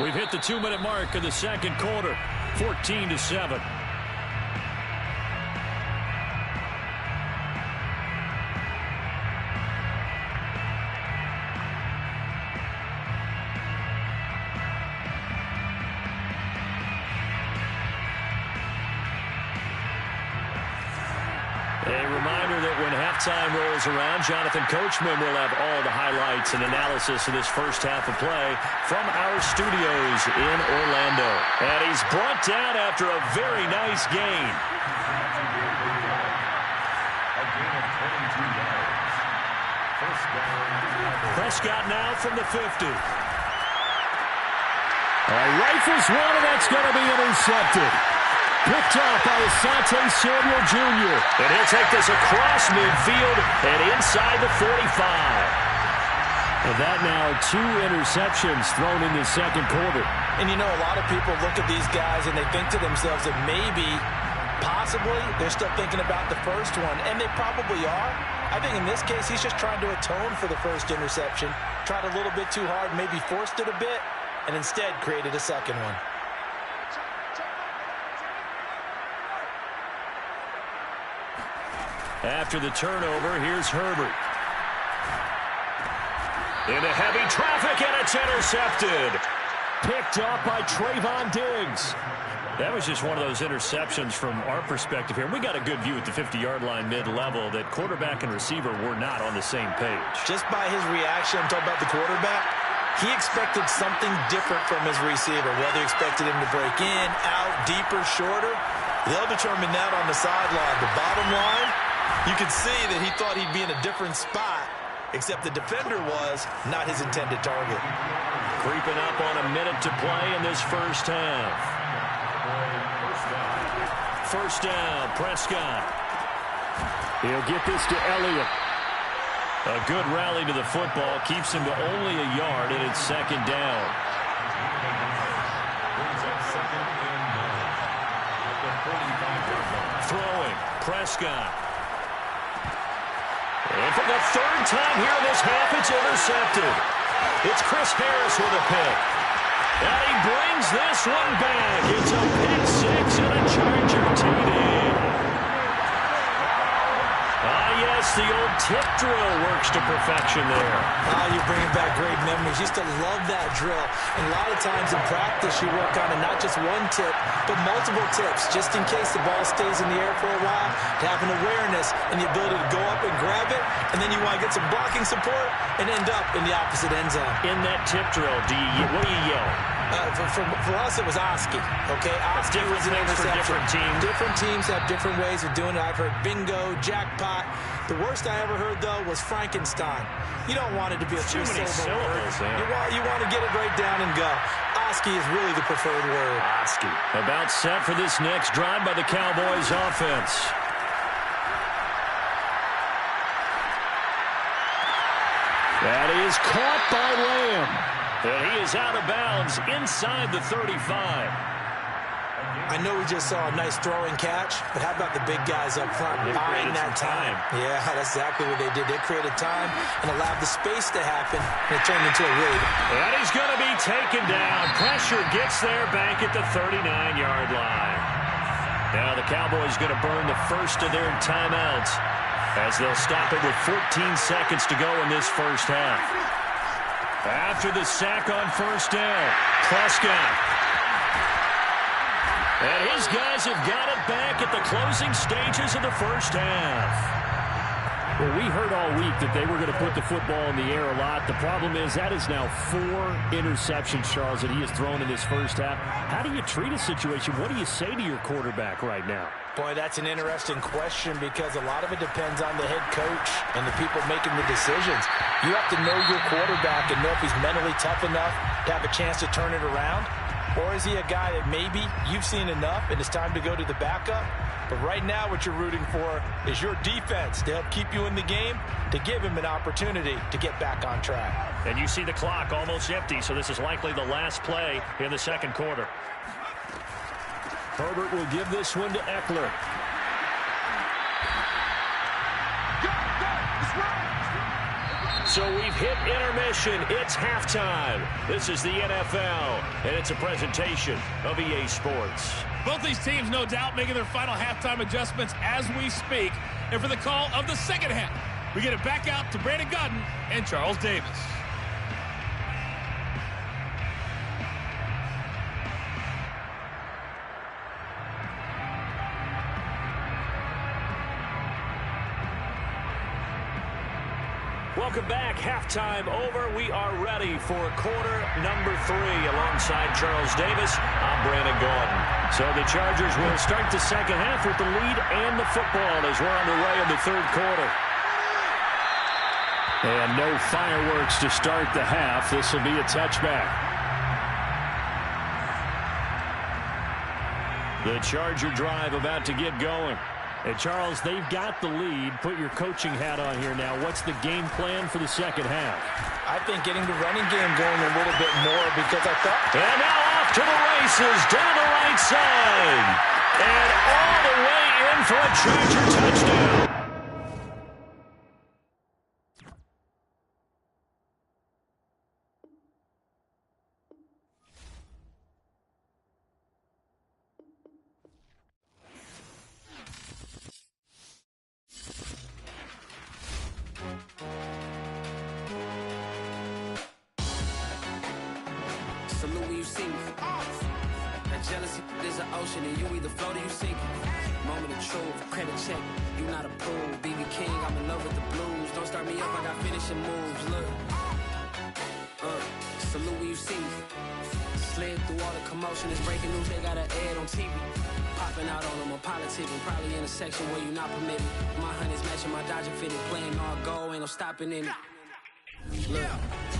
We've hit the 2-minute mark of the second quarter, 14-7. A reminder that when halftime rolls around, Jonathan Coachman will have all the highlights and analysis of this first half of play from our studios in Orlando. And he's brought down after a very nice gain. Prescott now from the 50. Rifles one, and that's going to be intercepted. Picked off by Asante Samuel Jr. And he'll take this across midfield and inside the 45. And that now 2 interceptions thrown in the second quarter. And you know, a lot of people look at these guys and they think to themselves that maybe, possibly, they're still thinking about the first one. And they probably are. I think in this case, he's just trying to atone for the first interception. Tried a little bit too hard, maybe forced it a bit, and instead created a second one. After the turnover, here's Herbert. Into heavy traffic, and it's intercepted. Picked off by Trayvon Diggs. That was just one of those interceptions from our perspective here. We got a good view at the 50-yard line mid-level that quarterback and receiver were not on the same page. Just by his reaction, I'm talking about the quarterback, he expected something different from his receiver, whether he expected him to break in, out, deeper, shorter. They'll determine that on the sideline. The bottom line, you can see that he thought he'd be in a different spot, except the defender was not his intended target. Creeping up on a minute to play in this first half. First down, Prescott. He'll get this to Elliott. A good rally to the football keeps him to only a yard, and it's second down. Throwing, Prescott. And for the third time here in this half, it's intercepted. It's Chris Harris with a pick. And he brings this one back. It's a pick six and a Charger TD. Yes, the old tip drill works to perfection there. You're bringing back great memories. Used to love that drill. And a lot of times in practice, you work on it, not just one tip, but multiple tips, just in case the ball stays in the air for a while, to have an awareness and the ability to go up and grab it, and then you want to get some blocking support and end up in the opposite end zone. In that tip drill, what do you yell? For us, it was Oski. Okay, Oski was an interception. Different teams. Different teams have different ways of doing it. I've heard bingo, jackpot. The worst I ever heard, though, was Frankenstein. You don't want it to be a three-syllable word. You want to get it right down and go. Oski is really the preferred word. Oski. About set for this next drive by the Cowboys offense. That is caught by Lamb. And he is out of bounds inside the 35. I know we just saw a nice throwing catch, but how about the big guys up front buying that time? Yeah, that's exactly what they did. They created time and allowed the space to happen, and it turned into a really... And he's going to be taken down. Pressure gets there back at the 39-yard line. Now the Cowboys going to burn the first of their timeouts as they'll stop it with 14 seconds to go in this first half. After the sack on first down, Prescott. And his guys have got it back at the closing stages of the first half. Well, we heard all week that they were going to put the football in the air a lot. The problem is that is now 4 interceptions, Charles, that he has thrown in this first half. How do you treat a situation? What do you say to your quarterback right now? Boy, that's an interesting question because a lot of it depends on the head coach and the people making the decisions. You have to know your quarterback and know if he's mentally tough enough to have a chance to turn it around. Or is he a guy that maybe you've seen enough and it's time to go to the backup? But right now what you're rooting for is your defense to help keep you in the game, to give him an opportunity to get back on track. And you see the clock almost empty, so this is likely the last play in the second quarter. Herbert will give this one to Eckler. So we've hit intermission. It's halftime. This is the NFL, and it's a presentation of EA Sports. Both these teams, no doubt, making their final halftime adjustments as we speak. And for the call of the second half, we get it back out to Brandon Cuddy and Charles Davis. Welcome back. Halftime over. We are ready for quarter number 3. Alongside Charles Davis, I'm Brandon Gordon. So the Chargers will start the second half with the lead and the football as we're underway in the third quarter. And no fireworks to start the half. This will be a touchback. The Charger drive about to get going. Hey, Charles, they've got the lead. Put your coaching hat on here now. What's the game plan for the second half? I think getting the running game going a little bit more because I thought... And now off to the races down the right side. And all the way in for a Charger touchdown. Salute when you see me. That jealousy is an ocean, and you either float or you sink. Moment of truth, credit check. You not approved. BB King, I'm in love with the blues. Don't start me up, I got finishing moves. Look. Salute when you see me. Slid through all the commotion. It's breaking news, they got an ad on TV. Popping out on them, I'm politicking. Probably in a section where you not permitted. My honey's matching my Dodger fitted. Playing all go, ain't no stopping in it. Look,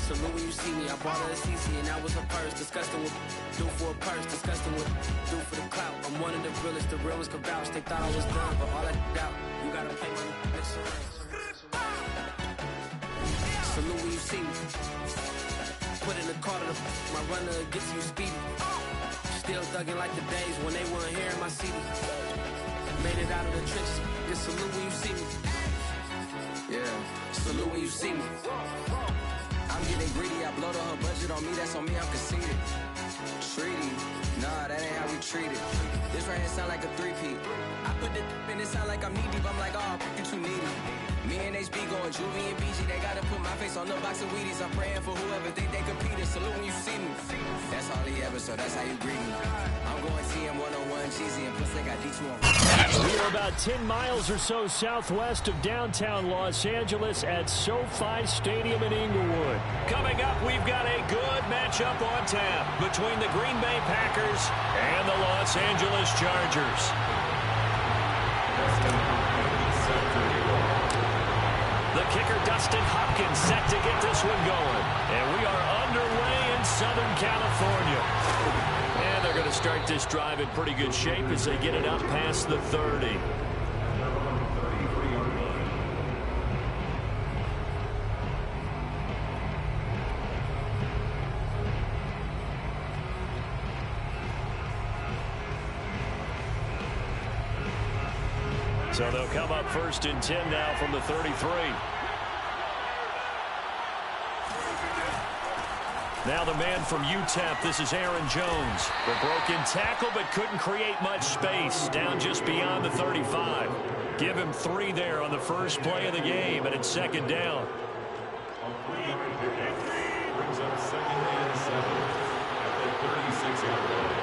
salute when you see me. I bought her a CC and that was her purse. Disgusting with do for a purse. Disgusting with do for the clout. I'm one of the realest, the realest could vouch. They thought I was done, but all I doubt. You gotta pay my insurance. Salute when you see me. Put in the car to my runner gets you speedy. Still thugging like the days when they weren't here in my city. Made it out of the trenches. Just salute when you see me. Yeah, salute when you see me. I'm getting greedy, I blowed on her budget on me, that's on me, I'm conceited. Treaty, nah, that ain't how we treat it. This right here sound like a three-peat. I put the in it sound like I'm knee deep, I'm like, oh, you too needy. Me and HB going Juvie and BG, they gotta put my face on the box of Wheaties. I'm praying for whoever think they competing. Salute when you see me. That's all he ever, so that's how you greet me. I'm going TM 101 cheesy and plus they got D2 on. We are about 10 miles or so southwest of downtown Los Angeles at SoFi Stadium in Inglewood. Coming up, we've got a good matchup on tap between the Green Bay Packers and the Los Angeles Chargers. The kicker, Dustin Hopkins, set to get this one going. And we are underway in Southern California. And they're going to start this drive in pretty good shape as they get it up past the 30. So they'll come up 1st and 10 now from the 33. Now the man from UTEP, this is Aaron Jones. The broken tackle but couldn't create much space. Down just beyond the 35. Give him 3 there on the first play of the game, and it's 2nd down. Brings up 2nd and 7 at the 36-yard line.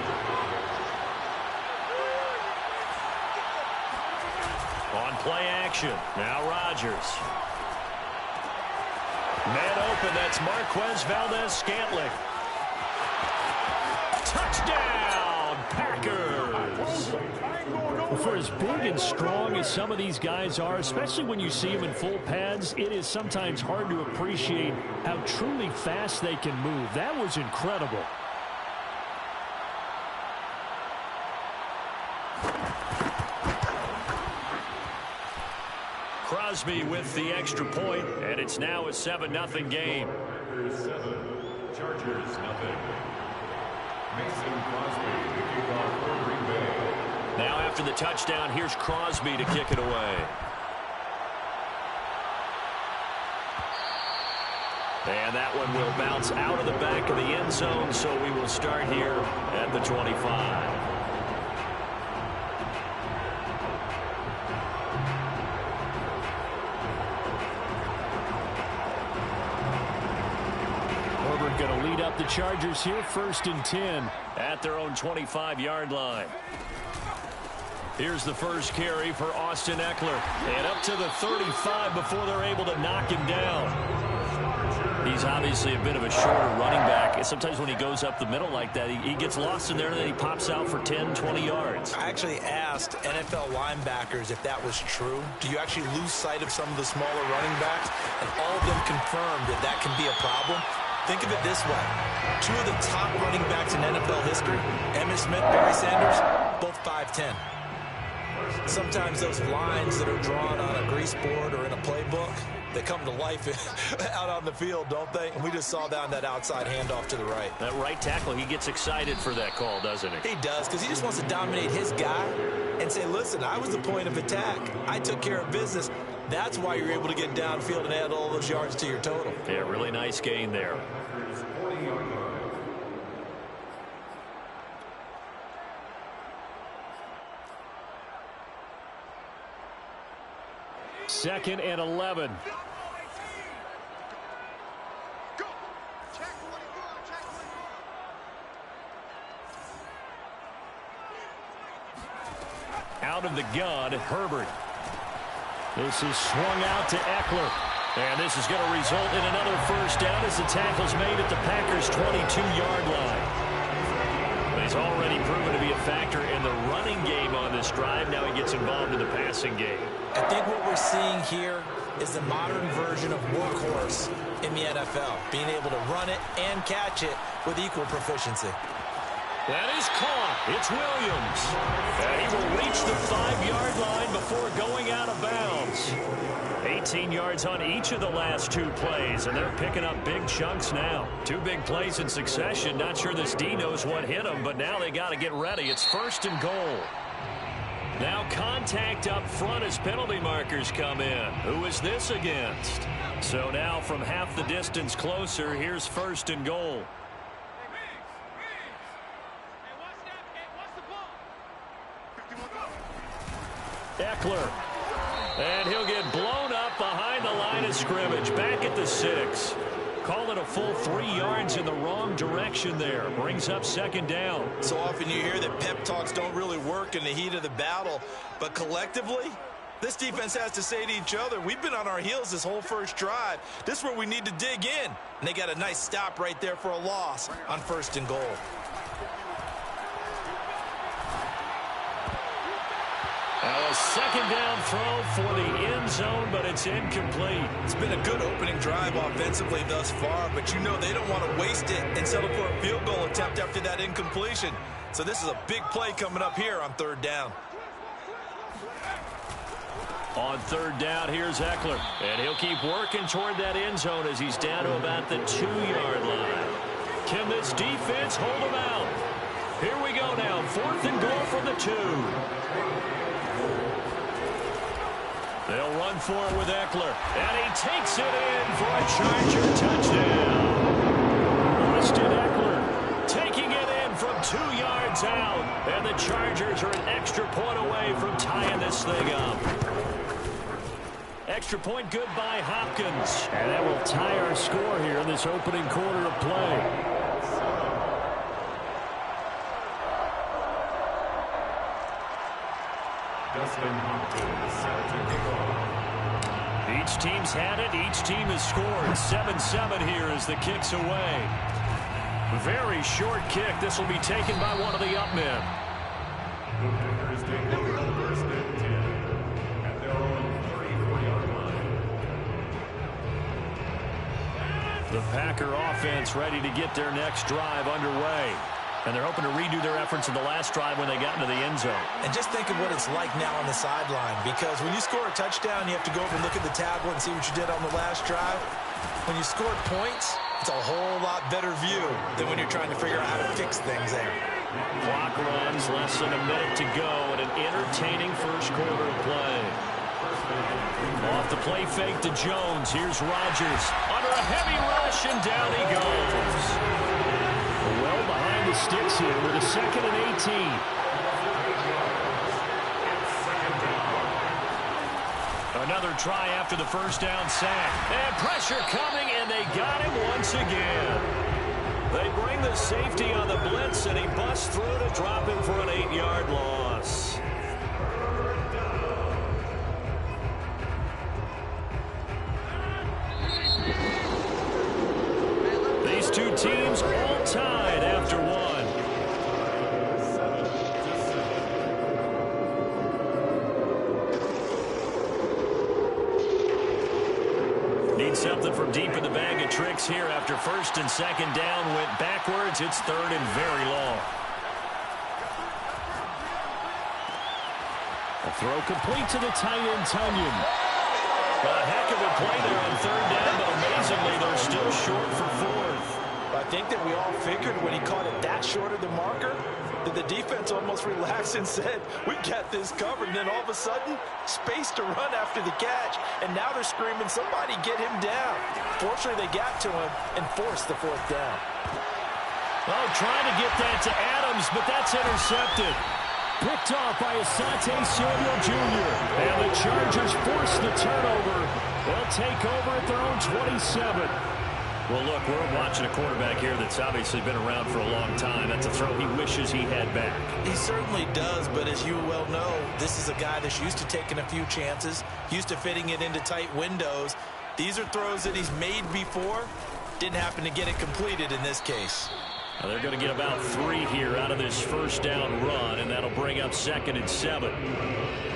On play action, now Rodgers. Man open, that's Marquez Valdez-Scantling. Touchdown, Packers! Well, for as big and strong as some of these guys are, especially when you see them in full pads, it is sometimes hard to appreciate how truly fast they can move. That was incredible. Crosby with the extra point, and it's now a 7-0 game. Packers 7, Chargers 0. Mason Crosby, the kickoff for Green Bay. Now after the touchdown, here's Crosby to kick it away. And that one will bounce out of the back of the end zone, so we will start here at the 25. Going to lead up the Chargers here, 1st and 10 at their own 25-yard line. Here's the first carry for Austin Eckler, and up to the 35 before they're able to knock him down. He's obviously a bit of a shorter running back, and sometimes when he goes up the middle like that, he gets lost in there, and then he pops out for 10, 20 yards. I actually asked NFL linebackers if that was true. Do you actually lose sight of some of the smaller running backs? And all of them confirmed that that can be a problem. Think of it this way. 2 of the top running backs in NFL history, Emmitt Smith, Barry Sanders, both 5'10". Sometimes those lines that are drawn on a grease board or in a playbook, they come to life out on the field, don't they? And we just saw that on that outside handoff to the right. That right tackle, he gets excited for that call, doesn't he? He does, because he just wants to dominate his guy and say, listen, I was the point of attack. I took care of business. That's why you're able to get downfield and add all those yards to your total. Yeah, really nice gain there. Second and 11. Out of the gun, Herbert. This is swung out to Eckler. And this is going to result in another first down as the tackle's made at the Packers' 22-yard line. But he's already proven to be a factor in the running game on this drive. Now he gets involved in the passing game. I think what we're seeing here is the modern version of workhorse in the NFL, being able to run it and catch it with equal proficiency. That is caught. It's Williams. And he will reach the 5-yard line before going out of bounds. 18 yards on each of the last 2 plays, and they're picking up big chunks now. 2 big plays in succession. Not sure this D knows what hit him, but now they got to get ready. It's 1st and goal. Now contact up front as penalty markers come in. Who is this against? So now from half the distance closer, here's 1st and goal. Eckler. And he'll get blown up behind the line of scrimmage. Back at the 6. Call it a full 3 yards in the wrong direction there. Brings up 2nd down. So often you hear that pep talks don't really work in the heat of the battle. But collectively, this defense has to say to each other, we've been on our heels this whole first drive. This is where we need to dig in. And they got a nice stop right there for a loss on 1st and goal. A 2nd down throw for the end zone, but it's incomplete. It's been a good opening drive offensively thus far, but you know they don't want to waste it and settle for a field goal attempt after that incompletion. So this is a big play coming up here on 3rd down. On 3rd down, here's Eckler. And he'll keep working toward that end zone as he's down to about the 2-yard line. Can this defense hold him out? Here we go now. 4th and goal from the 2. They'll run for it with Eckler. And he takes it in for a Charger touchdown. Austin Eckler taking it in from 2 yards out. And the Chargers are an extra point away from tying this thing up. Extra point good by Hopkins. And that will tie our score here in this opening quarter of play. Each team's had it. Each team has scored. 7-7 here as the kick's away. Very short kick. This will be taken by one of the up men. The Packer offense ready to get their next drive underway. And they're hoping to redo their efforts in the last drive when they got into the end zone. And just think of what it's like now on the sideline, because when you score a touchdown, you have to go over and look at the tablet and see what you did on the last drive. When you scored points, It's a whole lot better view than when you're trying to figure out how to fix things there. Clock runs, less than a minute to go, and an entertaining first quarter of play. Off the play fake to Jones. Here's Rodgers. Under a heavy rush, and down he goes. Well behind the sticks here with a 2nd and 18. Another try after the first down sack. And pressure coming, and they got him once again. They bring the safety on the blitz, and he busts through to drop him for an 8-yard loss. These two teams all tied after one. Need something from deep in the bag of tricks here after 1st and 2nd down went backwards. It's 3rd and very long. A throw complete to the tight end, Tunyon. A heck of a play there on 3rd down, but amazingly they're still short for 4th. I think that we all figured when he caught it that short of the marker that the defense almost relaxed and said, we got this covered. And then all of a sudden, space to run after the catch. And now they're screaming, somebody get him down. Fortunately, they got to him and forced the 4th down. Oh, trying to get that to Adams, but that's intercepted. Picked off by Asante Samuel Jr. And the Chargers force the turnover. They'll take over at their own 27. Well, look, we're watching a quarterback here that's obviously been around for a long time. That's a throw he wishes he had back. He certainly does, but as you well know, this is a guy that's used to taking a few chances, used to fitting it into tight windows. These are throws that he's made before. Didn't happen to get it completed in this case. Now they're going to get about 3 here out of this first down run, and that'll bring up 2nd and 7.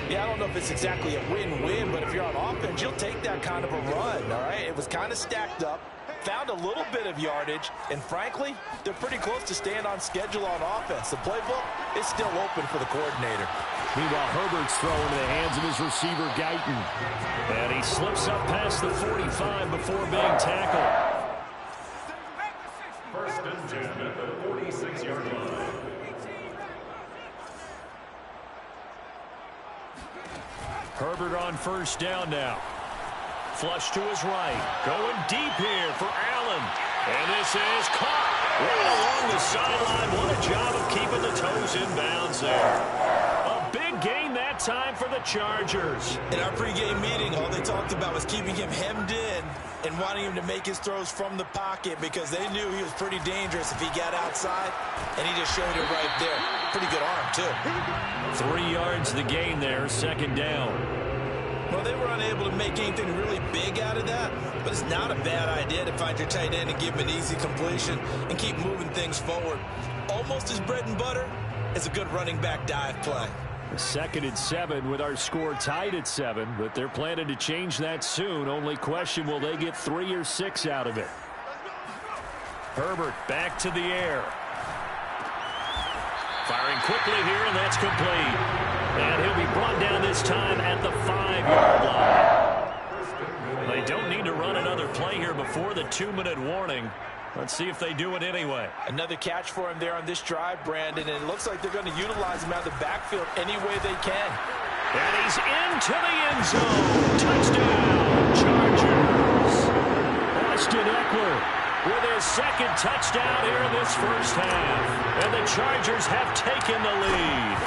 Yeah, I don't know if it's exactly a win-win, but if you're on offense, you'll take that kind of a run, all right? It was kind of stacked up. Found a little bit of yardage, and frankly, they're pretty close to staying on schedule on offense. The playbook is still open for the coordinator. Meanwhile, Herbert's throw into the hands of his receiver, Guyton. And he slips up past the 45 before being tackled. 1st and 10 at the 46-yard line. Herbert on 1st down now. Flush to his right. Going deep here for Allen. And this is caught right along the sideline. What a job of keeping the toes in bounds there. A big gain that time for the Chargers. In our pregame meeting, all they talked about was keeping him hemmed in and wanting him to make his throws from the pocket because they knew he was pretty dangerous if he got outside, and he just showed it right there. Pretty good arm, too. 3 yards the gain there, 2nd down. Well, they were unable to make anything really big out of that, but it's not a bad idea to find your tight end and give him an easy completion and keep moving things forward. Almost as bread and butter as a good running back dive play. 2nd and 7 with our score tied at 7, but they're planning to change that soon. Only question, will they get 3 or 6 out of it? Herbert back to the air. Firing quickly here, and that's complete. And he'll be brought down this time at the 5-yard line. They don't need to run another play here before the 2-minute warning. Let's see if they do it anyway. Another catch for him there on this drive, Brandon, and it looks like they're going to utilize him out of the backfield any way they can. And he's into the end zone. Touchdown, Chargers. Austin Eckler with his 2nd touchdown here in this first half. And the Chargers have taken the lead.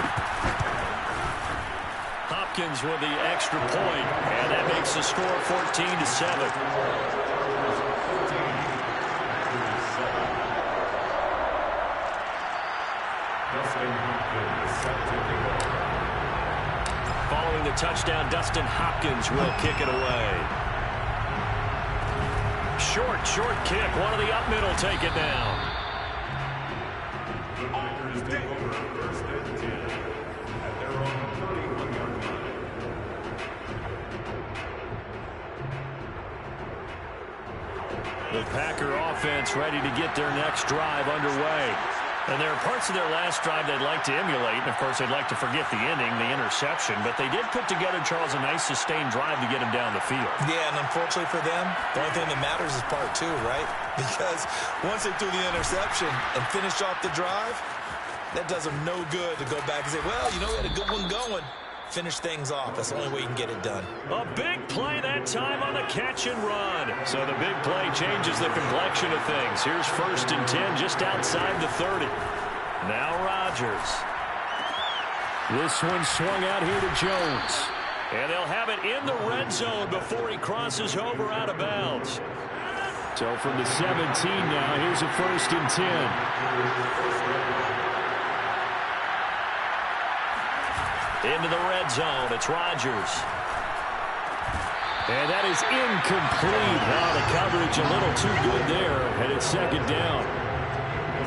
Hopkins with the extra point, and that makes the score 14-7. Following the touchdown, Dustin Hopkins will kick it away. Short kick. One of the up middle take it down. The Packers take over 1st and 10 at their own 31-yard line. The Packer offense ready to get their next drive underway. And there are parts of their last drive they'd like to emulate. And, of course, they'd like to forget the inning, the interception. But they did put together, Charles, a nice sustained drive to get him down the field. Yeah, and unfortunately for them, the only thing that matters is part two, right? Because once they threw the interception and finished off the drive, that does them no good to go back and say, well, you know, we had a good one going. Finish things off. That's the only way you can get it done. A big play that time on the catch and run. So the big play changes the complexion of things. Here's 1st and 10 just outside the 30. Now Rodgers. This one swung out here to Jones. And they'll have it in the red zone before he crosses over out of bounds. So from the 17 now, here's a 1st and 10. Into the red zone, it's Rodgers. And that is incomplete. Now the coverage a little too good there, and it's 2nd down.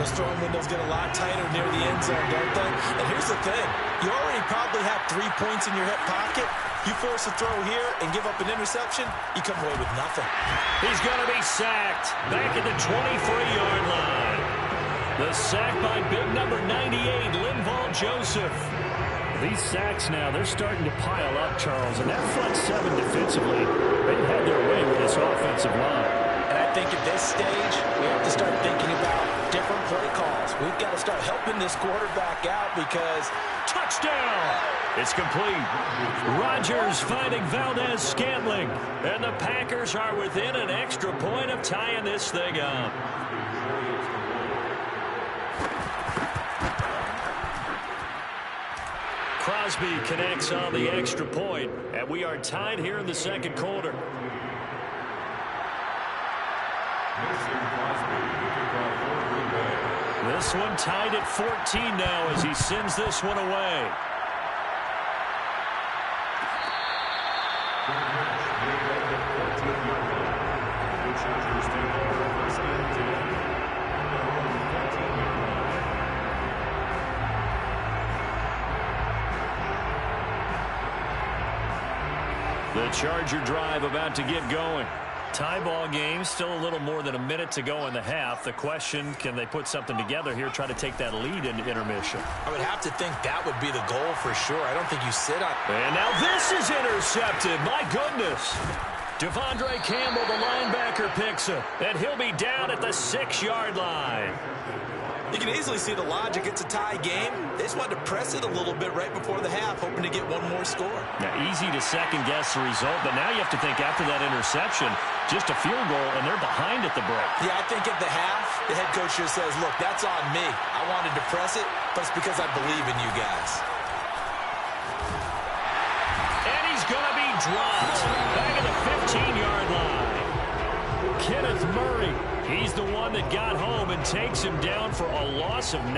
Those throwing windows get a lot tighter near the end zone, don't they? And here's the thing. You already probably have 3 points in your hip pocket. You force a throw here and give up an interception, you come away with nothing. He's going to be sacked back at the 23-yard line. The sack by big number 98, Linval Joseph. These sacks now, they're starting to pile up, Charles, and that front 7 defensively, they've had their way with this offensive line. And I think at this stage, we have to start thinking about different play calls. We've got to start helping this quarterback out because touchdown! It's complete. Rodgers finding Valdez-Scantling, and the Packers are within an extra point of tying this thing up. Crosby connects on the extra point, and we are tied here in the 2nd quarter. This one tied at 14 now as he sends this one away. The Charger drive about to get going. Tie ball game, still a little more than a minute to go in the half. The question, can they put something together here, try to take that lead into intermission? I would have to think that would be the goal for sure. I don't think you sit on. And now this is intercepted. My goodness. Devondre Campbell, the linebacker, picks him. And he'll be down at the 6-yard line. You can easily see the logic. It's a tie game. They just wanted to press it a little bit right before the half, hoping to get one more score. Now, easy to second-guess the result, but now you have to think after that interception, just a field goal, and they're behind at the break. Yeah, I think at the half, the head coach just says, look, that's on me. I wanted to press it, but it's because I believe in you guys. And he's going to be dropped back at the 15-yard line. Kenneth Murray. He's the one that got home and takes him down for a loss of 9.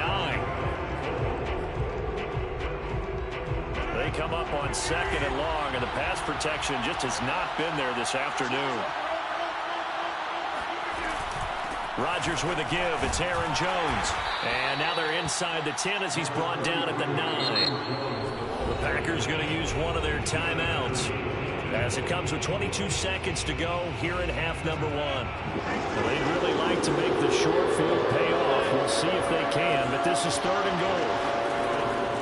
They come up on 2nd and long, and the pass protection just has not been there this afternoon. Rodgers with a give. It's Aaron Jones. And now they're inside the 10 as he's brought down at the 9. The Packers going to use one of their timeouts as it comes with 22 seconds to go here in half number 1. Well, they'd really like to make the short field pay off. We'll see if they can, but this is 3rd and goal.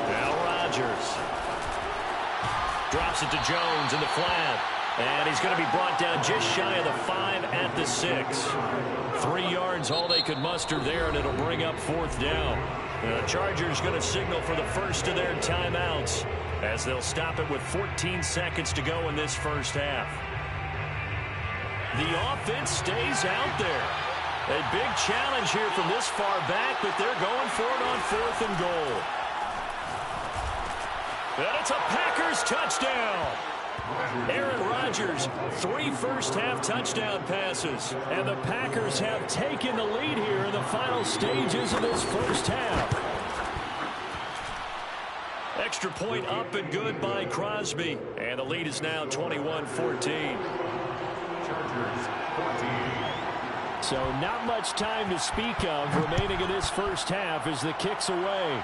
Now Rodgers drops it to Jones in the flat, and he's going to be brought down just shy of the 5 at the 6. 3 yards all they could muster there, and it'll bring up 4th down. The Chargers going to signal for the first of their timeouts as they'll stop it with 14 seconds to go in this first half. The offense stays out there. A big challenge here from this far back, but they're going for it on 4th and goal. And it's a Packers touchdown. Aaron Rodgers, 3 first-half touchdown passes. And the Packers have taken the lead here in the final stages of this first half. Extra point up and good by Crosby. And the lead is now 21-14. So not much time to speak of remaining in this first half as the kick's away.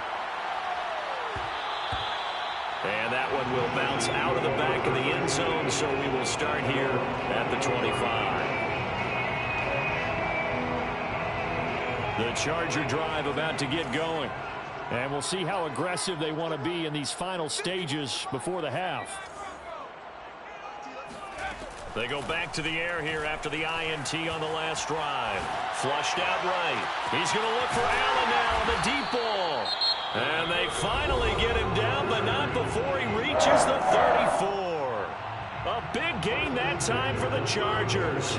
And that one will bounce out of the back of the end zone, so we will start here at the 25. The Charger drive about to get going. And we'll see how aggressive they want to be in these final stages before the half. They go back to the air here after the INT on the last drive. Flushed out right. He's going to look for Allen now on the deep ball. And they finally get him down, but not before he reaches the 34. A big gain that time for the Chargers.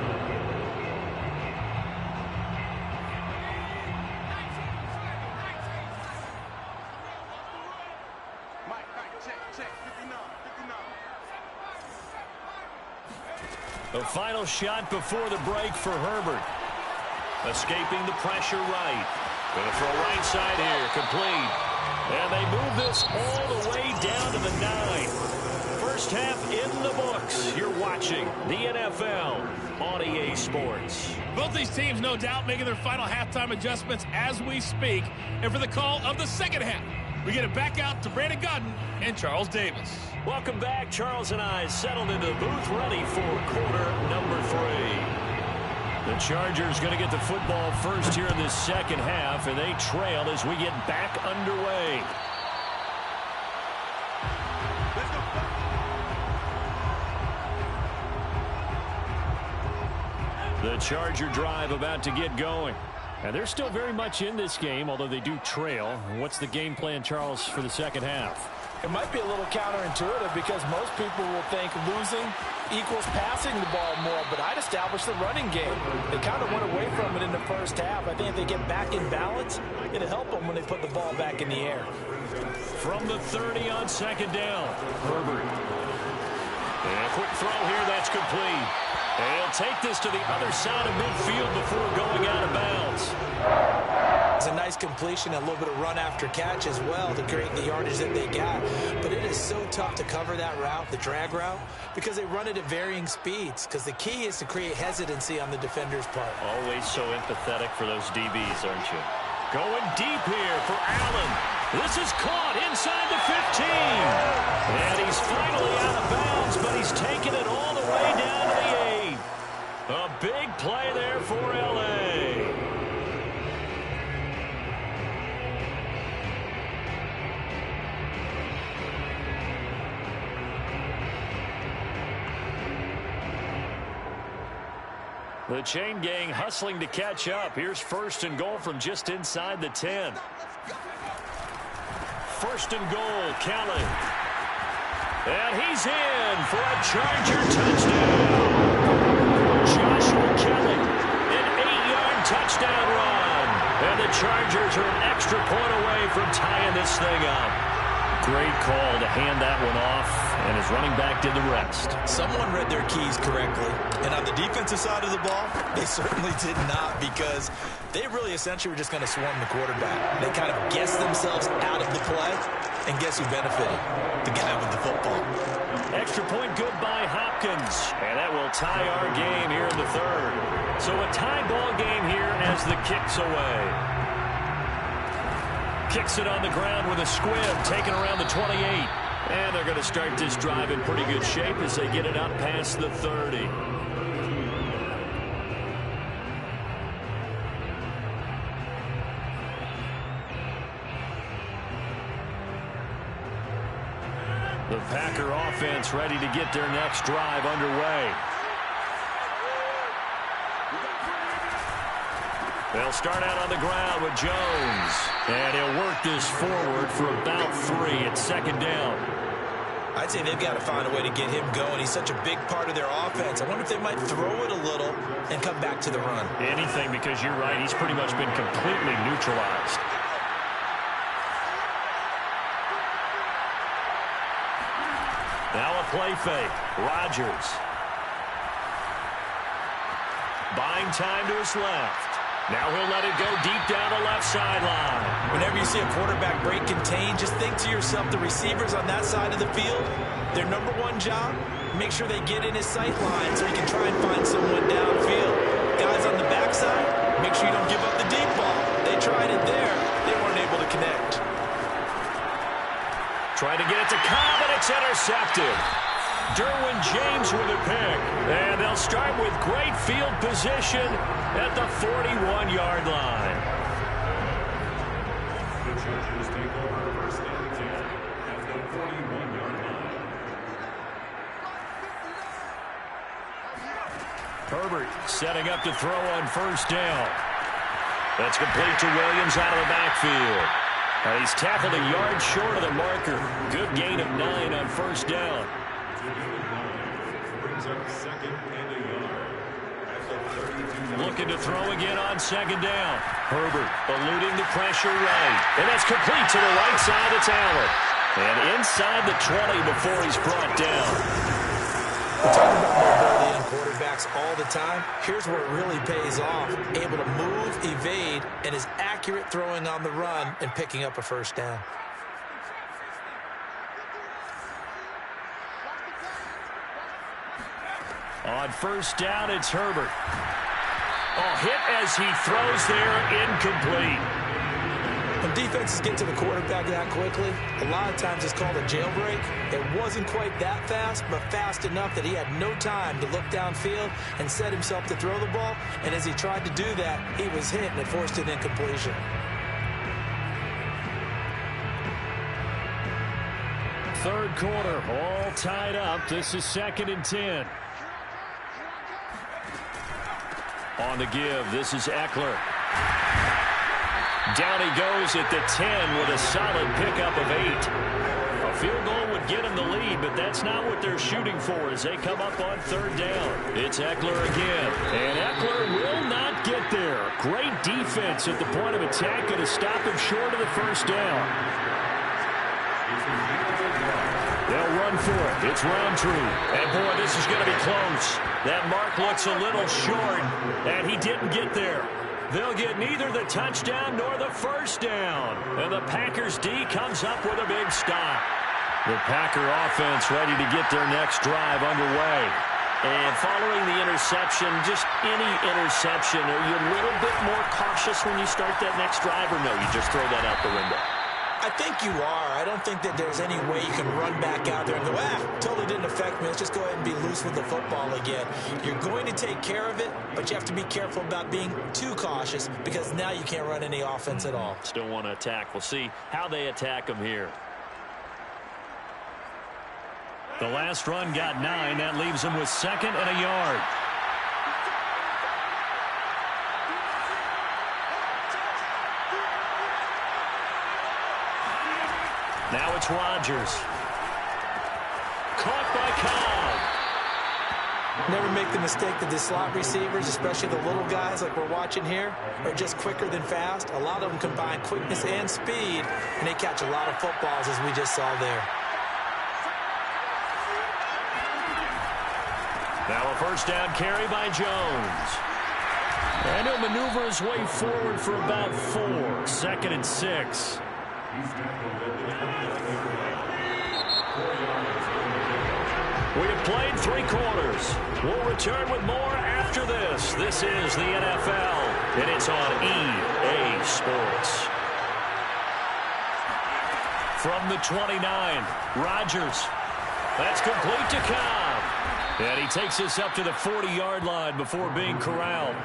The final shot before the break for Herbert. Escaping the pressure right. Going to throw right side here. Complete. And they move this all the way down to the 9. First half in the books. You're watching the NFL on EA Sports. Both these teams, no doubt, making their final halftime adjustments as we speak. And for the call of the second half, we get it back out to Brandon Godden and Charles Davis. Welcome back. Charles and I settled into the booth, ready for quarter number 3. The Chargers going to get the football first here in this second half, and they trail as we get back underway. The Charger drive about to get going. And they're still very much in this game, although they do trail. What's the game plan, Charles, for the second half? It might be a little counterintuitive because most people will think losing equals passing the ball more, but I'd establish the running game. They kind of went away from it in the first half. I think if they get back in balance, it'll help them when they put the ball back in the air. From the 30 on second down, Herbert. And a quick throw here, that's complete. And he'll take this to the other side of midfield before going out of bounds. It's a nice completion, a little bit of run after catch as well to create the yardage that they got. But it is so tough to cover that route, the drag route, because they run it at varying speeds. Because the key is to create hesitancy on the defender's part. Always so empathetic for those DBs, aren't you? Going deep here for Allen. This is caught inside the 15. And he's finally out of bounds, but he's taken it all the way down to the 8. A big play there for L.A. The chain gang hustling to catch up. Here's first and goal from just inside the 10. First and goal, Kelly. And he's in for a Charger touchdown. Joshua Kelly, an 8-yard touchdown run. And the Chargers are an extra point away from tying this thing up. Great call to hand that one off, and his running back did the rest. Someone read their keys correctly, and on the defensive side of the ball, they certainly did not, because they really essentially were just going to swarm the quarterback. They kind of guessed themselves out of the play, and guess who benefited? The guy with the football. Extra point good by Hopkins, and that will tie our game here in the third. So a tie ball game here as the kick's away. Kicks it on the ground with a squib, taken around the 28. And they're going to start this drive in pretty good shape as they get it up past the 30. The Packer offense ready to get their next drive underway. They'll start out on the ground with Jones. And he'll work this forward for about 3 at second down. I'd say they've got to find a way to get him going. He's such a big part of their offense. I wonder if they might throw it a little and come back to the run. Anything, because you're right. He's pretty much been completely neutralized. Now a play fake. Rodgers. Buying time to his left. Now he'll let it go deep down the left sideline. Whenever you see a quarterback break contain, just think to yourself, the receivers on that side of the field, their number one job, make sure they get in his sight line so he can try and find someone downfield. Guys on the backside, make sure you don't give up the deep ball. They tried it there. They weren't able to connect. Trying to get it to Cobb, and it's intercepted. Derwin James with a pick. And they'll start with great field position at the 41-yard line. Herbert setting up to throw on first down. That's complete to Williams out of the backfield. And he's tackled a yard short of the marker. Good gain of 9 on first down. Brings up second and a yard. At the 32. Looking to throw again on second down. Herbert eluding the pressure right. And that's complete to the right side. It's Allen. And inside the 20 before he's brought down. We talk about mobility in quarterbacks all the time. Here's where it really pays off. Able to move, evade, and is accurate throwing on the run and picking up a first down. On first down, it's Herbert. Oh, hit as he throws there, incomplete. When defenses get to the quarterback that quickly, a lot of times it's called a jailbreak. It wasn't quite that fast, but fast enough that he had no time to look downfield and set himself to throw the ball. And as he tried to do that, he was hit and it forced an incompletion. Third quarter, all tied up. This is 2nd and 10. On the give, this is Eckler. Down he goes at the 10 with a solid pickup of 8. A field goal would get him the lead, but that's not what they're shooting for as they come up on third down. It's Eckler again, and Eckler will not get there. Great defense at the point of attack, going to stop him short of the first down. They'll run for it. It's Roundtree. And, boy, this is going to be close. That mark looks a little short, and he didn't get there. They'll get neither the touchdown nor the first down. And the Packers D comes up with a big stop. The Packer offense ready to get their next drive underway. And following the interception, just any interception, are you a little bit more cautious when you start that next drive, or no, you just throw that out the window? I think you are. I don't think that there's any way you can run back out there and go, totally didn't affect me. Let's just go ahead and be loose with the football again. You're going to take care of it, but you have to be careful about being too cautious because now you can't run any offense at all. Still want to attack. We'll see how they attack them here. The last run got 9. That leaves them with 2nd and a yard. Now it's Rodgers. Caught by Cobb. Never make the mistake that the slot receivers, especially the little guys like we're watching here, are just quicker than fast. A lot of them combine quickness and speed, and they catch a lot of footballs as we just saw there. Now a first down carry by Jones. And he'll maneuver his way forward for about 4. 2nd and 6. We have played 3 quarters. We'll return with more after this. This is the NFL, and it's on EA Sports. From the 29, Rodgers. That's complete to Cobb. And he takes us up to the 40-yard line before being corralled.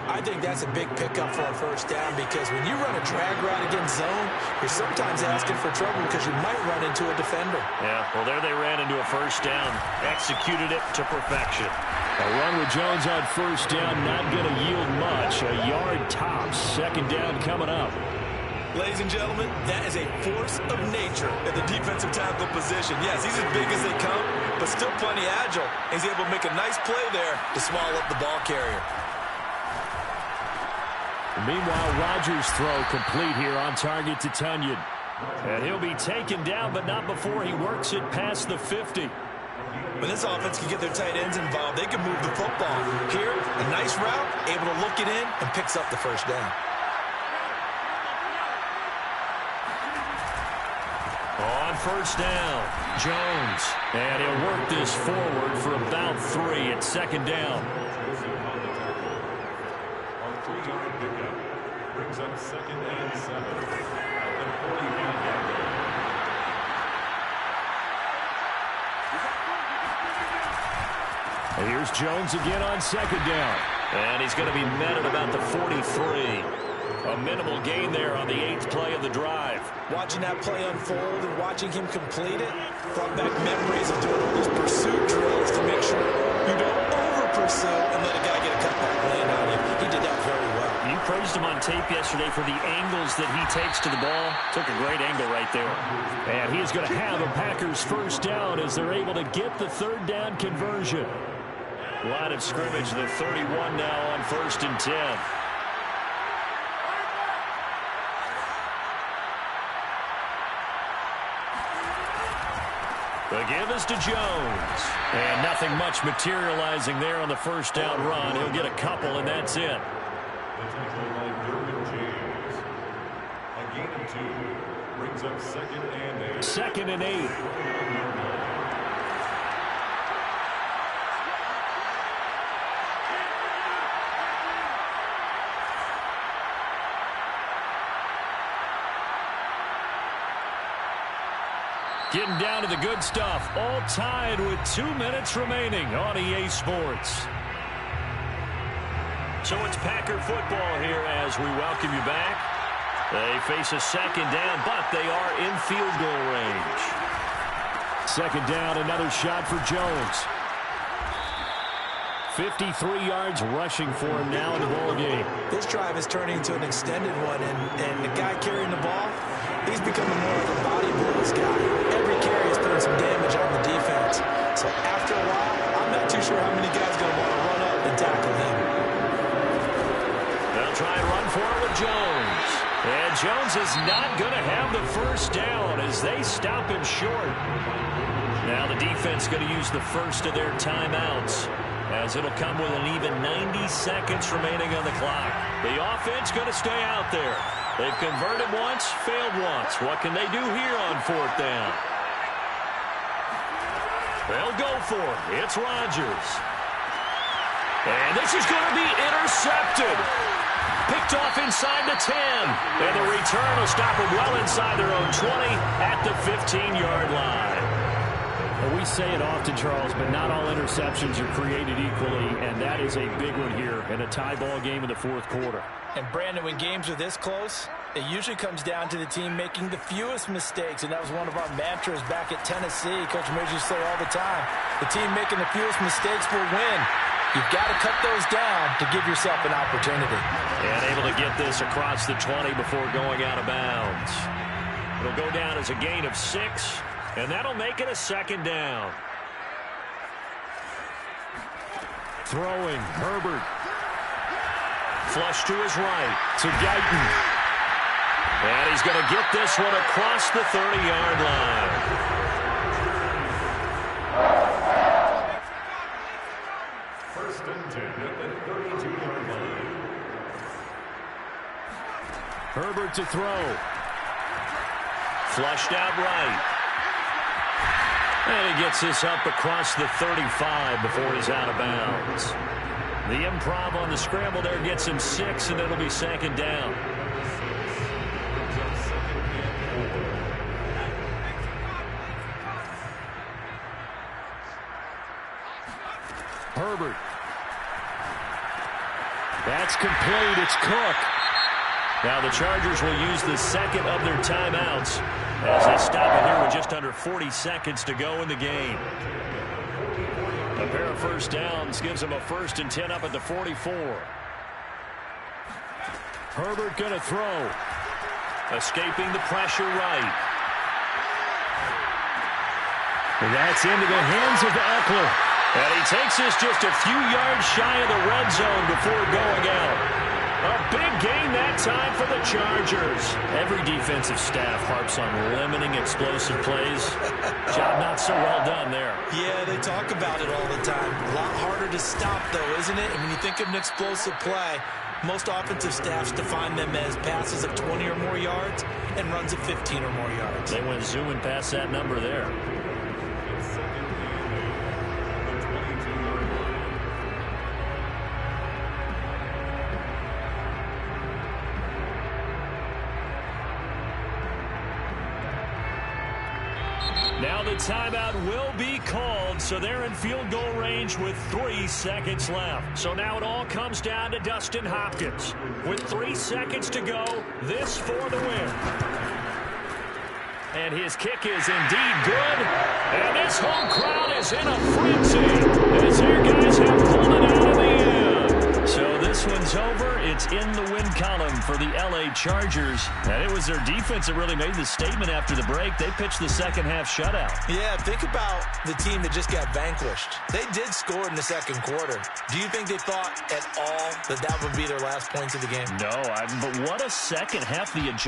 I think that's a big pickup for a first down because when you run a drag route against zone, you're sometimes asking for trouble because you might run into a defender. Yeah, well, there they ran into a first down. Executed it to perfection. A run with Jones on first down, not going to yield much. A yard tops. 2nd down coming up. Ladies and gentlemen, that is a force of nature at the defensive tackle position. Yes, he's as big as they come, but still plenty agile. He's able to make a nice play there to swallow up the ball carrier. Meanwhile, Rodgers' throw complete here on target to Tunyon. And he'll be taken down, but not before he works it past the 50. When this offense can get their tight ends involved, they can move the football. Here, a nice route, able to look it in, and picks up the first down. On first down, Jones. And he'll work this forward for about 3 at 2nd down. Brings up 2nd and 7 at the 41-yard line. And here's Jones again on 2nd down. And he's going to be met at about the 43. A minimal gain there on the 8th play of the drive. Watching that play unfold and watching him complete it brought back memories of doing all these pursuit drills to make sure you don't pursue and let a guy get a cutback lane on you. He did that very well. You praised him on tape yesterday for the angles that he takes to the ball. Took a great angle right there. And he is going to have a Packers first down as they're able to get the third down conversion. Line of scrimmage, the 31 now on 1st and 10. The give is to Jones. And nothing much materializing there on the first down run. He'll get a couple, and that's it. The tackle by Derwin James. A gain of 2 brings up 2nd and 8. 2nd and 8. Getting down to the good stuff. All tied with 2 minutes remaining on EA Sports. So it's Packer football here as we welcome you back. They face a second down, but they are in field goal range. Second down, another shot for Jones. 53 yards rushing for him now in the ball game. This drive is turning into an extended one, and the guy carrying the ball, he's becoming more of a body blows guy. Every carry is putting some damage on the defense. So after a while, I'm not too sure how many guys are going to want to run up and tackle him. They'll try and run for it with Jones. And Jones is not going to have the first down as they stop him short. Now the defense going to use the first of their timeouts, as it'll come with an even 90 seconds remaining on the clock. The offense going to stay out there. They've converted once, failed once. What can they do here on 4th down? They'll go for it. It's Rodgers. And this is going to be intercepted. Picked off inside the 10. And the return will stop them well inside their own 20 at the 15-yard line. We say it often, Charles, but not all interceptions are created equally, and that is a big one here in a tie ball game in the 4th quarter. And Brandon, when games are this close, it usually comes down to the team making the fewest mistakes, and that was one of our mantras back at Tennessee. Coach Mears used to say all the time, the team making the fewest mistakes will win. You've got to cut those down to give yourself an opportunity. And able to get this across the 20 before going out of bounds. It'll go down as a gain of 6. And that'll make it a second down. Throwing, Herbert. Flush to his right, to Guyton. And he's going to get this one across the 30-yard line. First and 10 at the 32-yard line. Herbert to throw. Flushed out right. And he gets this up across the 35 before he's out of bounds. The improv on the scramble there gets him 6, and it'll be second down. Herbert. That's complete. It's Cook. Now the Chargers will use the second of their timeouts as they stop it here with just under 40 seconds to go in the game. A pair of first downs gives them a 1st and 10 up at the 44. Herbert going to throw. Escaping the pressure right. And that's into the hands of Eckler. And he takes this just a few yards shy of the red zone before going out. A big gain that time for the Chargers. Every defensive staff harps on limiting explosive plays. Job not so well done there. Yeah, they talk about it all the time. A lot harder to stop, though, isn't it? And when you think of an explosive play, most offensive staffs define them as passes of 20 or more yards and runs of 15 or more yards. They went zooming past that number there. Now the timeout will be called, so they're in field goal range with 3 seconds left. So now it all comes down to Dustin Hopkins. With 3 seconds to go, this for the win. And his kick is indeed good. And this whole crowd is in a frenzy as their guys have pulled it out in the end. So this one's over. It's in the win column for the L.A. Chargers. And it was their defense that really made the statement after the break. They pitched the second half shutout. Yeah, think about the team that just got vanquished. They did score in the second quarter. Do you think they thought at all that that would be their last points of the game? No, but what a second half the